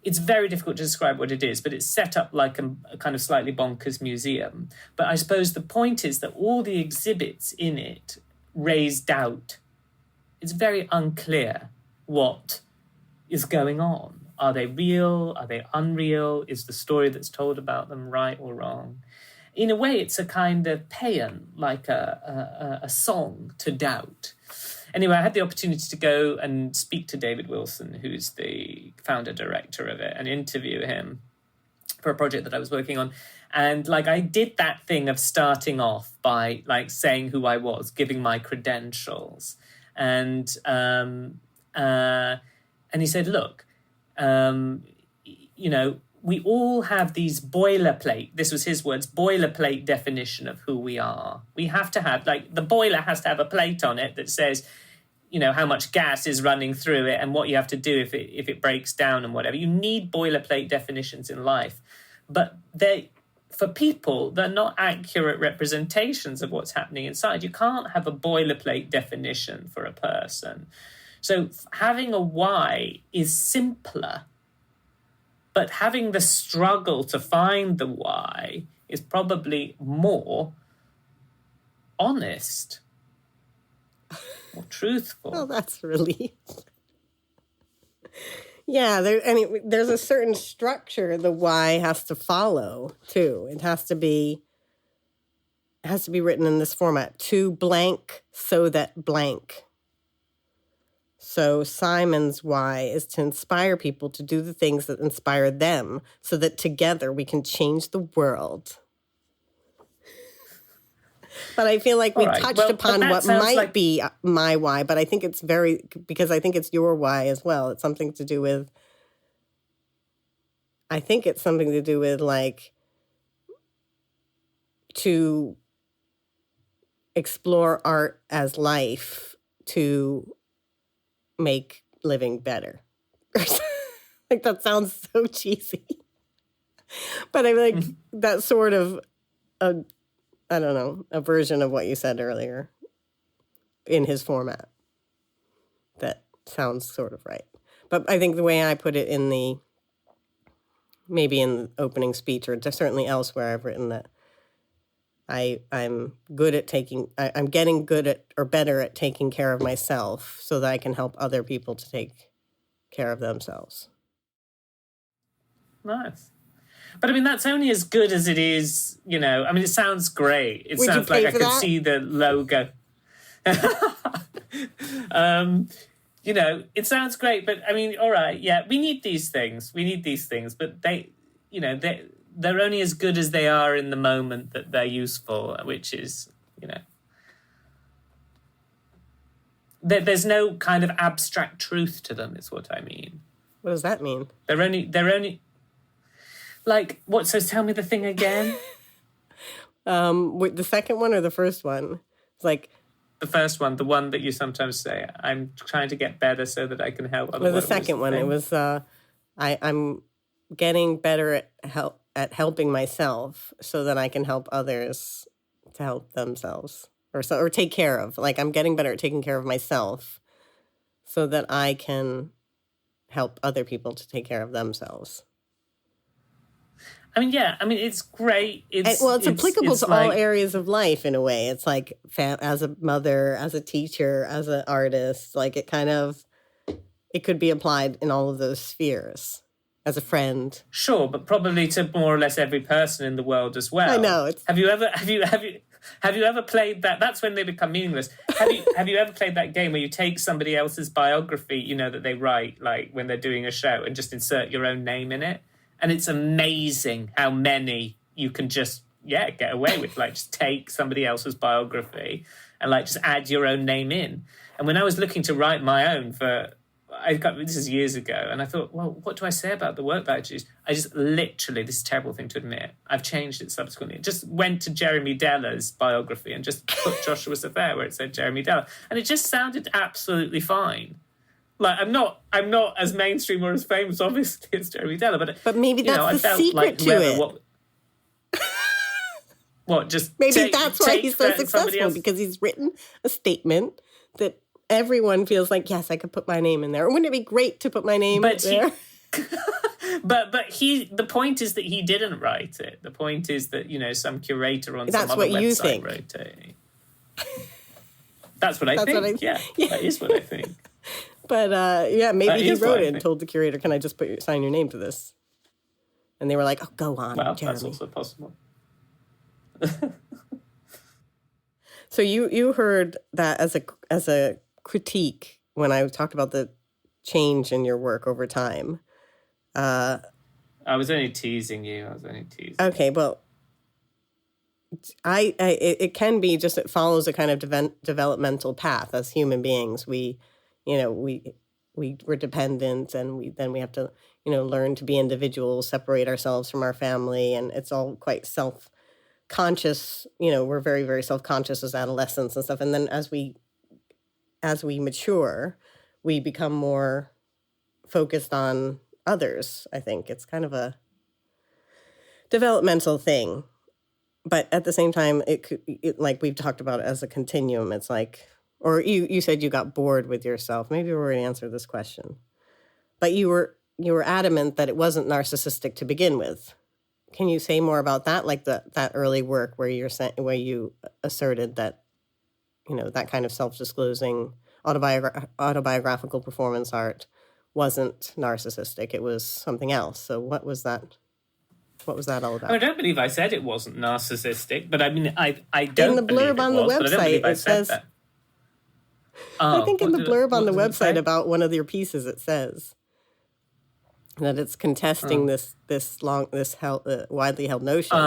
It's very difficult to describe what it is, but it's set up like a kind of slightly bonkers museum. But I suppose the point is that all the exhibits in it raise doubt. It's very unclear what is going on. Are they real? Are they unreal? Is the story that's told about them right or wrong? In a way, it's a kind of paean, like a song to doubt. Anyway, I had the opportunity to go and speak to David Wilson, who's the founder-director of it, and interview him for a project that I was working on. And like I did that thing of starting off by like saying who I was, giving my credentials. And he said, look, you know, we all have these boilerplate, this was his words, boilerplate definition of who we are. We have to have, like, the boiler has to have a plate on it that says, you know, how much gas is running through it and what you have to do if it breaks down and whatever. You need boilerplate definitions in life. But for people, they're not accurate representations of what's happening inside. You can't have a boilerplate definition for a person. So having a why is simpler. But having the struggle to find the why is probably more honest, more truthful. Well, that's relief. Yeah, there's a certain structure the why has to follow, too. It has to be written in this format. To blank so that blank. So Simon's why is to inspire people to do the things that inspire them so that together we can change the world. But I feel like we touched upon what might be my why, but I think it's because I think it's your why as well. It's something to do with, like, to explore art as life, to make living better. Like, that sounds so cheesy. But I like that sort of, I don't know, a version of what you said earlier in his format. That sounds sort of right. But I think the way I put it maybe in the opening speech or certainly elsewhere, I've written that I'm getting good at or better at taking care of myself so that I can help other people to take care of themselves. Nice. But I mean, that's only as good as it is, you know. I mean, it sounds great. It sounds like I could see the logo. You know, it sounds great, but I mean, all right, yeah, we need these things. But they're only as good as they are in the moment that they're useful, which is, you know, there's no kind of abstract truth to them, is what I mean. What does that mean? They're only like what? So tell me the thing again. The second one or the first one? It's like the first one, the one that you sometimes say, I'm trying to get better so that I can help others. Well, the second one, it was I'm getting better at helping myself so that I can help others to help themselves or take care of. Like, I'm getting better at taking care of myself so that I can help other people to take care of themselves. I mean, yeah. I mean, it's great. It's applicable to all areas of life in a way. It's like as a mother, as a teacher, as an artist. Like, it could be applied in all of those spheres. As a friend, sure, but probably to more or less every person in the world as well. I know. Have you ever played that? That's when they become meaningless. Have you ever played that game where you take somebody else's biography, you know, that they write, like when they're doing a show, and just insert your own name in it? And it's amazing how many you can just get away with. Like, just take somebody else's biography and like just add your own name in. And when I was looking to write my own this is years ago, and I thought, well, what do I say about the work that I choose? I just literally, this is a terrible thing to admit, I've changed it subsequently. Just went to Jeremy Della's biography and just put Joshua's Affair where it said Jeremy Della, and it just sounded absolutely fine. Like, I'm not as mainstream or as famous, obviously, as Jeremy Della, but maybe that's the secret to it. What? Just maybe that's why he's so successful, because he's written a statement that everyone feels like, yes, I could put my name in there. Wouldn't it be great to put my name there? But the point is that he didn't write it. The point is that, some curator on some other website wrote it. That's what I think. Yeah, that is what I think. But maybe he wrote it and told the curator, "Can I just sign your name to this?" And they were like, "Oh, go on, well, Jeremy." That's also possible. So you heard that as a critique when I talked about the change in your work over time. I was only teasing you. Okay, well, it can be just, it follows a kind of developmental path as human beings. We're dependent, and we have to learn to be individuals, separate ourselves from our family, and it's all quite self-conscious. We're very, very self-conscious as adolescents and stuff, and then as we mature, we become more focused on others. I think it's kind of a developmental thing, but at the same time, it like we've talked about it as a continuum. It's like, or you said you got bored with yourself. Maybe we already answered this question, but you were adamant that it wasn't narcissistic to begin with. Can you say more about that? Like that early work where you asserted that, that kind of self-disclosing autobiographical performance art wasn't narcissistic. It was something else. So what was that? What was that all about? I don't believe I said it wasn't narcissistic, but I mean, I don't. In the blurb on the website, it says. I think in the blurb on the website about one of your pieces, it says that it's contesting this widely held notion.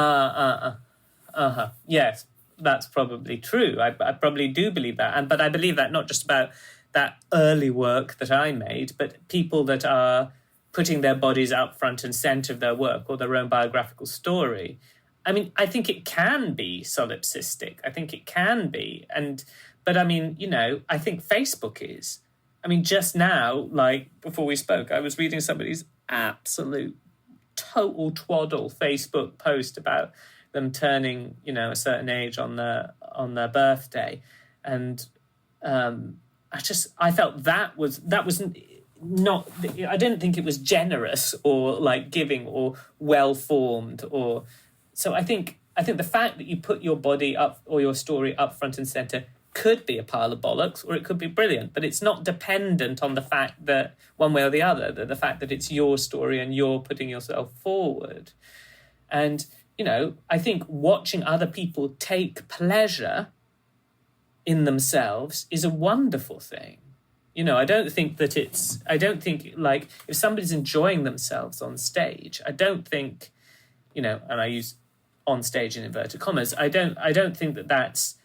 Yes, that's probably true. I probably do believe that, but I believe that not just about that early work that I made, but people that are putting their bodies up front and center of their work or their own biographical story. I mean, I think it can be solipsistic. I think it can be, but I mean, I think Facebook is. I mean, just now, like before we spoke, I was reading somebody's absolute total twaddle Facebook post about them turning, a certain age on their birthday, and I felt that was not. I didn't think it was generous or like giving or well formed or. So I think the fact that you put your body up or your story up front and center could be a pile of bollocks, or it could be brilliant, but it's not dependent on the fact that one way or the other, the fact that it's your story and you're putting yourself forward. And, I think watching other people take pleasure in themselves is a wonderful thing. I don't think like if somebody's enjoying themselves on stage, I don't think, and I use on stage in inverted commas, I don't think that that's,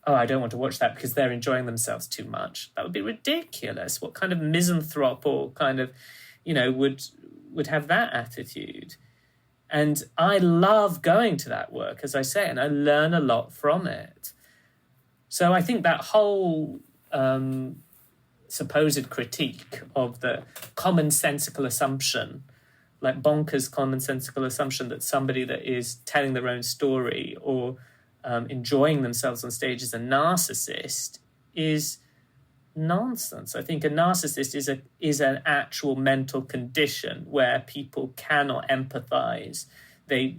I don't want to watch that because they're enjoying themselves too much. That would be ridiculous. What kind of misanthrope or kind of, would have that attitude? And I love going to that work, as I say, and I learn a lot from it. So I think that whole supposed critique of the commonsensical assumption, like bonkers commonsensical assumption that somebody that is telling their own story or enjoying themselves on stage as a narcissist is nonsense. I think a narcissist is an actual mental condition where people cannot empathize. They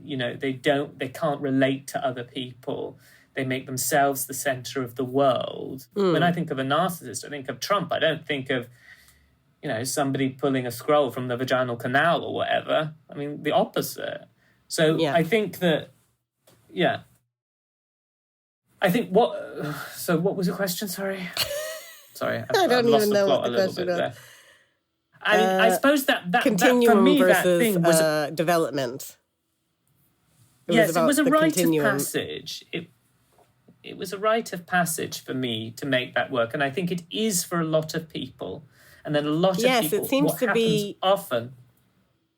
can't relate to other people. They make themselves the center of the world. When I think of a narcissist, I think of Trump. I don't think of, somebody pulling a scroll from the vaginal canal or whatever. I mean, the opposite. So yeah. I think that, yeah. So what was the question? Sorry, I don't even know what the question was. I mean, I suppose that continuum for me, versus that thing was development. Yes, it was a the rite continuum. of passage. It was a rite of passage for me to make that work. And I think it is for a lot of people. And then a lot of Yes, people, it seems what to happens be often...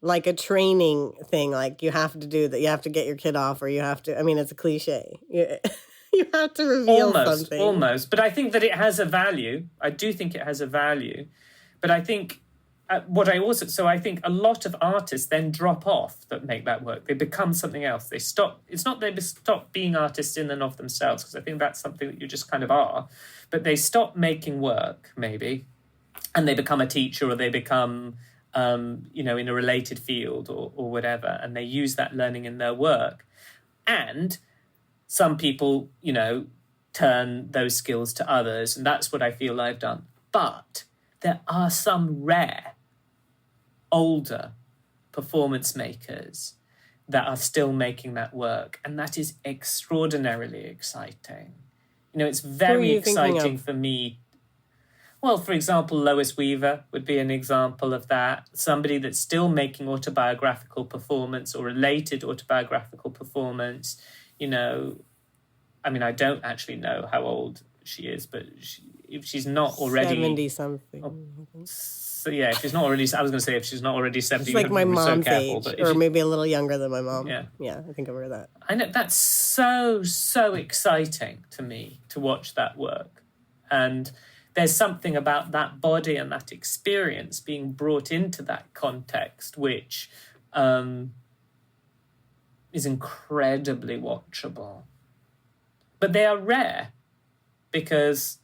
like a training thing, like you have to do that, you have to get your kid off, or you have to, I mean, it's a cliche. You have to reveal something. Almost. But I think that it has a value. I do think it has a value. But I think I think a lot of artists then drop off that make that work. They become something else. They stop. It's not they stop being artists in and of themselves, because I think that's something that you just kind of are. But they stop making work, maybe, and they become a teacher, or they become, in a related field or whatever, and they use that learning in their work. And some people, turn those skills to others, and that's what I feel I've done. But there are some rare, older performance makers that are still making that work, and that is extraordinarily exciting. It's very exciting for me. Well, for example, Lois Weaver would be an example of that. Somebody that's still making autobiographical performance or related autobiographical performance. I don't actually know how old she is, but if she's not already 70-something. So yeah, if she's not already, I was going to say if she's not already 70, it's like my mom's careful, age, or maybe a little younger than my mom. Yeah, I think I've heard that. I know that's so exciting to me to watch that work, and there's something about that body and that experience being brought into that context which is incredibly watchable. But they are rare because,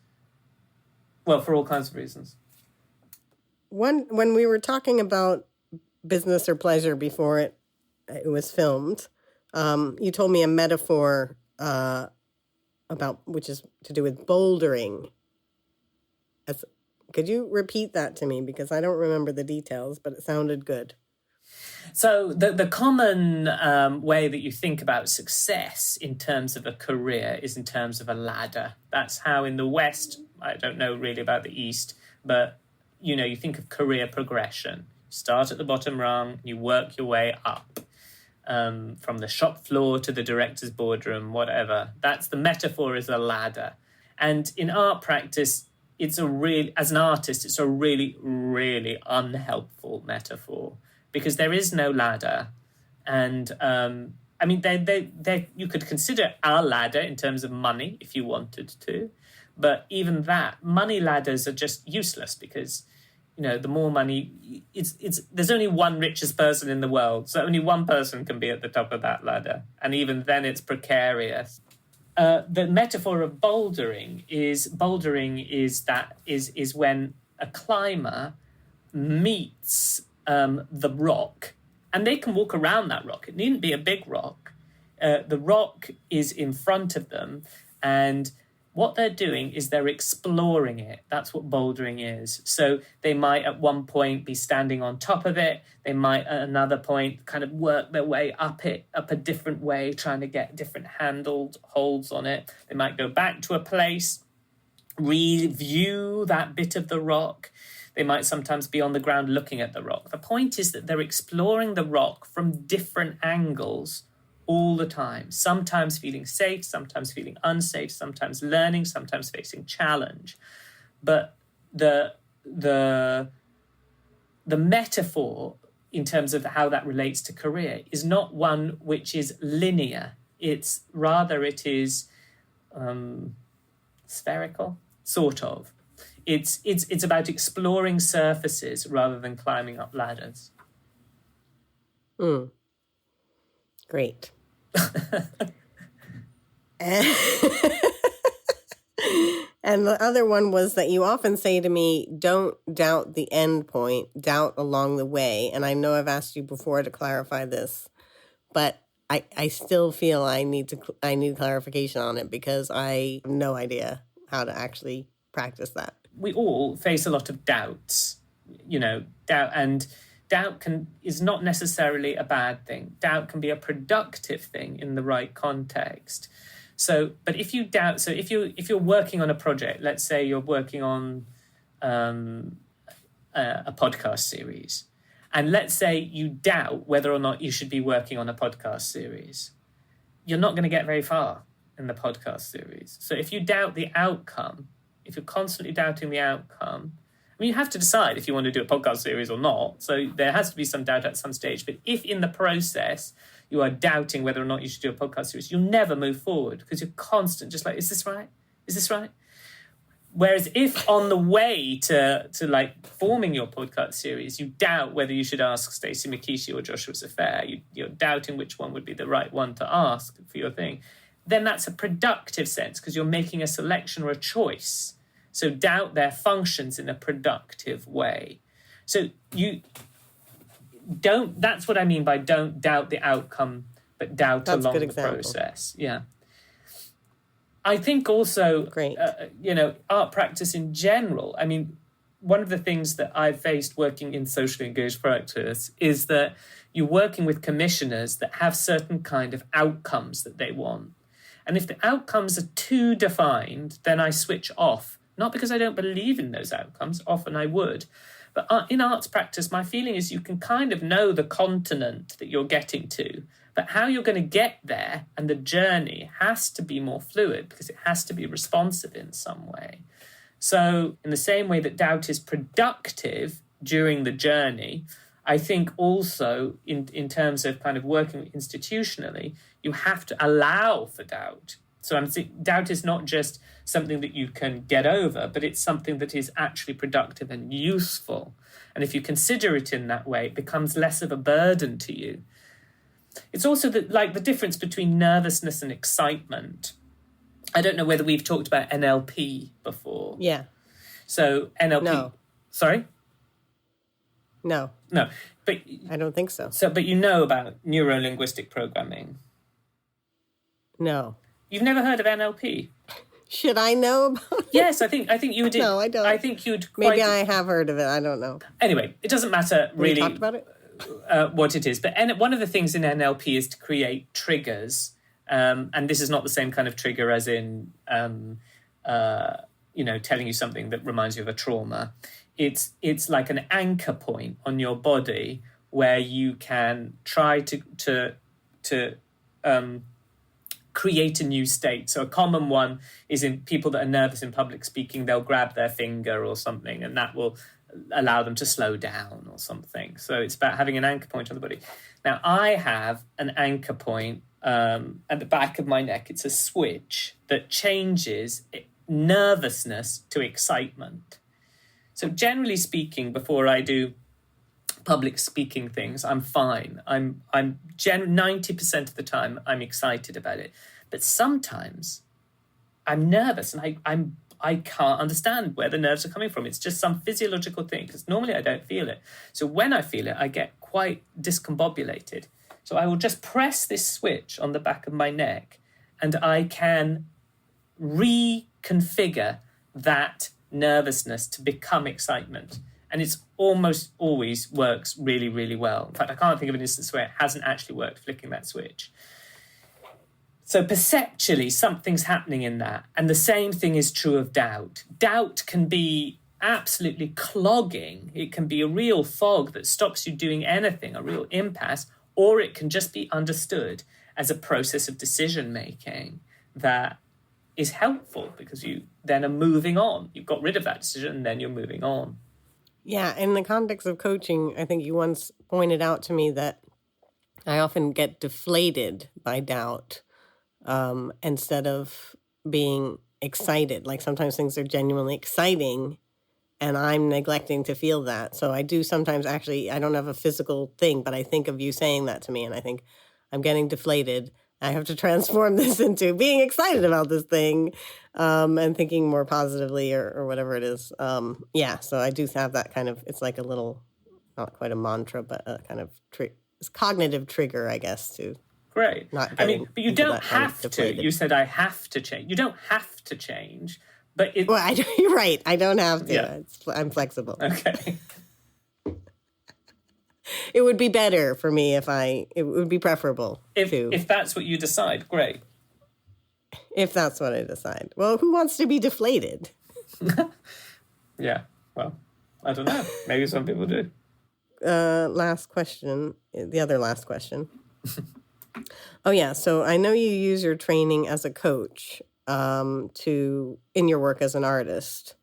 well, for all kinds of reasons. When we were talking about business or pleasure before it was filmed, you told me a metaphor which is to do with bouldering. Could you repeat that to me? Because I don't remember the details, but it sounded good. So the common way that you think about success in terms of a career is in terms of a ladder. That's how in the West, I don't know really about the East, but, you think of career progression. You start at the bottom rung, you work your way up from the shop floor to the director's boardroom, whatever. That's the metaphor, is a ladder. And in art practice, as an artist, it's a really, really unhelpful metaphor, because there is no ladder. And, you could consider our ladder in terms of money if you wanted to. But even that, money ladders are just useless because, the more money, there's only one richest person in the world. So only one person can be at the top of that ladder. And even then it's precarious. The metaphor of bouldering is when a climber meets the rock, and they can walk around that rock. It needn't be a big rock. The rock is in front of them, and what they're doing is they're exploring it. That's what bouldering is. So they might at one point be standing on top of it. They might at another point kind of work their way up a different way, trying to get different holds on it. They might go back to a place, review that bit of the rock. They might sometimes be on the ground looking at the rock. The point is that they're exploring the rock from different angles all the time, sometimes feeling safe, sometimes feeling unsafe, sometimes learning, sometimes facing challenge. But the metaphor in terms of how that relates to career is not one which is linear. It is spherical, sort of. It's about exploring surfaces rather than climbing up ladders. Great. And the other one was that you often say to me, don't doubt the end point, doubt along the way. And I know I've asked you before to clarify this, but I still feel I need clarification on it, because I have no idea how to actually practice that. We all face a lot of doubts, doubt, and doubt is not necessarily a bad thing. Doubt can be a productive thing in the right context. So, but if you doubt, so if you're working on a project, let's say you're working on a podcast series, and let's say you doubt whether or not you should be working on a podcast series, you're not going to get very far in the podcast series. So if you doubt the outcome, if you're constantly doubting the outcome, I mean, you have to decide if you want to do a podcast series or not. So there has to be some doubt at some stage. But if in the process you are doubting whether or not you should do a podcast series, you'll never move forward because you're constant, just like, is this right? Is this right? Whereas if on the way to like forming your podcast series, you doubt whether you should ask Stacy Makishi or Joshua Affair, you're doubting which one would be the right one to ask for your thing, then that's a productive sense because you're making a selection or a choice. So doubt there functions in a productive way. So you don't, that's what I mean by don't doubt the outcome, but doubt along the process. Yeah. I think also, art practice in general, I mean, one of the things that I've faced working in socially engaged practice is that you're working with commissioners that have certain kind of outcomes that they want. And if the outcomes are too defined, then I switch off. Not because I don't believe in those outcomes, often I would. But in arts practice, my feeling is you can kind of know the continent that you're getting to, but how you're going to get there and the journey has to be more fluid because it has to be responsive in some way. So in the same way that doubt is productive during the journey, I think also in terms of kind of working institutionally, you have to allow for doubt. So I'm saying doubt is not just something that you can get over, but it's something that is actually productive and useful. And if you consider it in that way, it becomes less of a burden to you. It's also the difference between nervousness and excitement. I don't know whether we've talked about NLP before. Yeah. So NLP... No. Sorry? No. No. But I don't think so. But you know about neuro-linguistic programming? No. You've never heard of NLP? Should I know about it? Yes, I think you did. No, I don't. I think you'd Maybe I have heard of it. I don't know. Anyway, it doesn't matter really. We talked about it? What it is. But one of the things in NLP is to create triggers. And this is not the same kind of trigger as in, telling you something that reminds you of a trauma. It's like an anchor point on your body where you can try to create a new state. So a common one is in people that are nervous in public speaking, they'll grab their finger or something, and that will allow them to slow down or something. So it's about having an anchor point on the body. Now, I have an anchor point at the back of my neck. It's a switch that changes nervousness to excitement. So generally speaking, before I do public speaking things, I'm fine. I'm 90% of the time I'm excited about it. But sometimes I'm nervous and I can't understand where the nerves are coming from. It's just some physiological thing because normally I don't feel it. So when I feel it, I get quite discombobulated. So I will just press this switch on the back of my neck and I can reconfigure that nervousness to become excitement. And it's almost always works really, really well. In fact, I can't think of an instance where it hasn't actually worked, flicking that switch. So perceptually, something's happening in that. And the same thing is true of doubt. Doubt can be absolutely clogging. It can be a real fog that stops you doing anything, a real impasse, or it can just be understood as a process of decision-making that is helpful because you then are moving on. You've got rid of that decision and then you're moving on. Yeah, in the context of coaching, I think you once pointed out to me that I often get deflated by doubt instead of being excited. Like sometimes things are genuinely exciting and I'm neglecting to feel that. So I do sometimes actually, I don't have a physical thing, but I think of you saying that to me and I think I'm getting deflated. I have to transform this into being excited about this thing and thinking more positively or whatever it is. So I do have that kind of, it's like a little, not quite a mantra, but a kind of it's cognitive trigger, I guess, to Great. not I mean, but you don't have to. Deflated. You said I have to change. You don't have to change, but it... Well, you're right. I don't have to. Yeah. I'm flexible. Okay. It would be better for me it would be preferable if that's what you decide, great. If that's what I decide. Well, who wants to be deflated? Yeah, well, I don't know. Maybe some people do. Last question, the other last question. Oh, yeah. So I know you use your training as a coach in your work as an artist.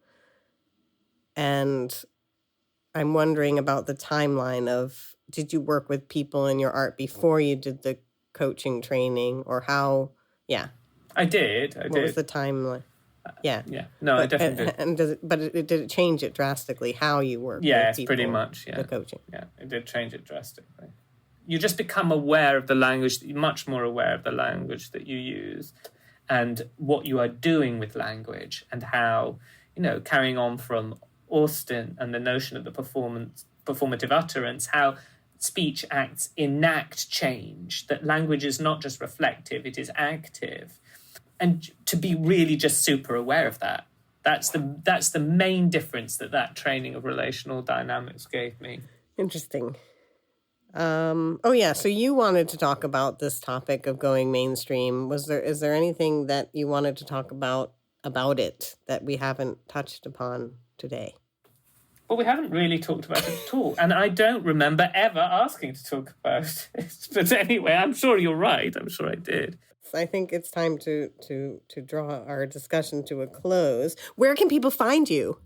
And I'm wondering about the timeline of, did you work with people in your art before you did the coaching training, or how? Yeah. I did. What was the timeline? Yeah. Yeah. No, I definitely did. And did it change it drastically how you work with Yes, people? pretty much, yeah. The coaching. Yeah, it did change it drastically. You just become aware of the language, much more aware of the language that you use and what you are doing with language, and how, carrying on from Austin and the notion of the performative utterance, how speech acts enact change, that language is not just reflective, it is active. And to be really just super aware of that. That's the main difference that training of relational dynamics gave me. Interesting. So you wanted to talk about this topic of going mainstream. Is there anything that you wanted to talk about it that we haven't touched upon today? Well, we haven't really talked about it at all, and I don't remember ever asking to talk about it. But anyway, I'm sure you're right. I'm sure I did. I think it's time to draw our discussion to a close. Where can people find you?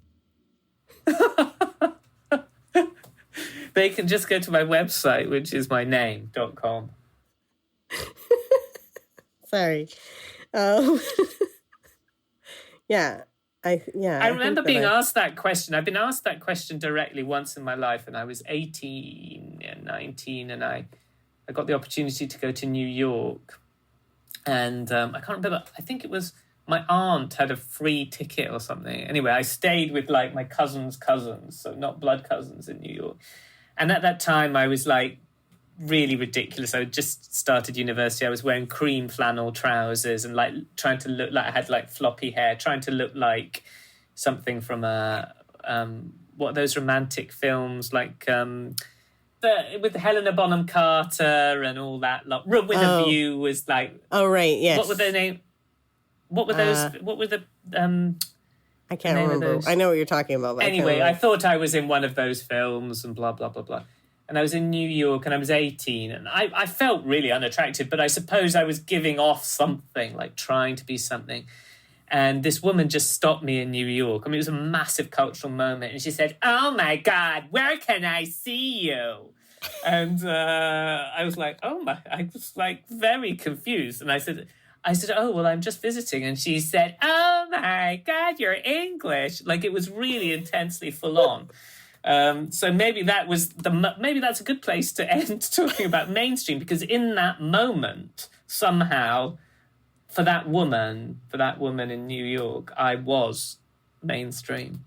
They can just go to my website, which is my name.com. Sorry. Yeah. I remember being asked that question. I've been asked that question directly once in my life, and I was 18 and 19, and I got the opportunity to go to New York. And I can't remember, I think it was my aunt had a free ticket or something. Anyway, I stayed with like my cousin's cousins, so not blood cousins in New York. And at that time, I was like really ridiculous. I had just started university. I was wearing cream flannel trousers and like trying to look like I had like floppy hair, trying to look like something from what are those romantic films like with Helena Bonham Carter and all that. Room with a View was like. Oh right, yes. What were their name? What were those? What were the? I can't remember. I know what you're talking about. But anyway, I thought I was in one of those films and blah, blah, blah, blah. And I was in New York and I was 18 and I felt really unattractive, but I suppose I was giving off something, like trying to be something. And this woman just stopped me in New York. I mean, it was a massive cultural moment. And she said, "Oh my God, where can I see you?" And I was like, I was like very confused. And I said, "Oh, well, I'm just visiting." And she said, "Oh my God, you're English." Like it was really intensely full on. So maybe maybe that's a good place to end talking about mainstream, because in that moment, somehow, for that woman in New York, I was mainstream.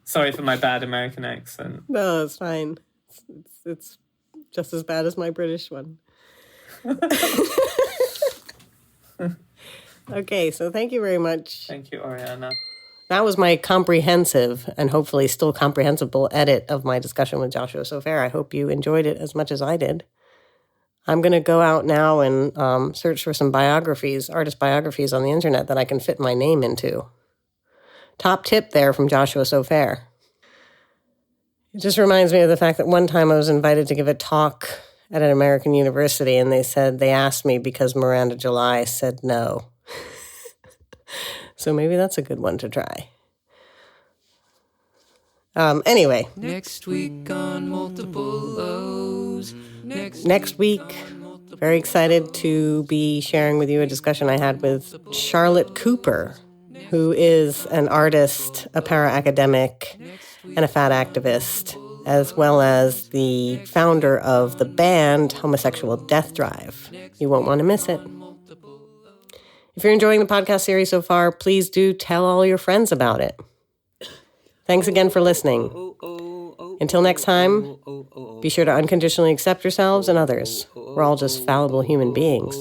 Sorry for my bad American accent. No, it's fine. It's just as bad as my British one. Okay, so thank you very much. Thank you, Oriana. That was my comprehensive and hopefully still comprehensible edit of my discussion with Joshua Sofair. I hope you enjoyed it as much as I did. I'm going to go out now and search for some artist biographies on the internet that I can fit my name into. Top tip there from Joshua Sofair. It just reminds me of the fact that one time I was invited to give a talk at an American university, and they asked me because Miranda July said no. So maybe that's a good one to try. Anyway. Next week on Multiple Lows. Next week, very excited to be sharing with you a discussion I had with Charlotte Cooper, who is an artist, a para-academic, and a fat activist, as well as the founder of the band Homosexual Death Drive. You won't want to miss it. If you're enjoying the podcast series so far, please do tell all your friends about it. Thanks again for listening. Until next time, be sure to unconditionally accept yourselves and others. We're all just fallible human beings.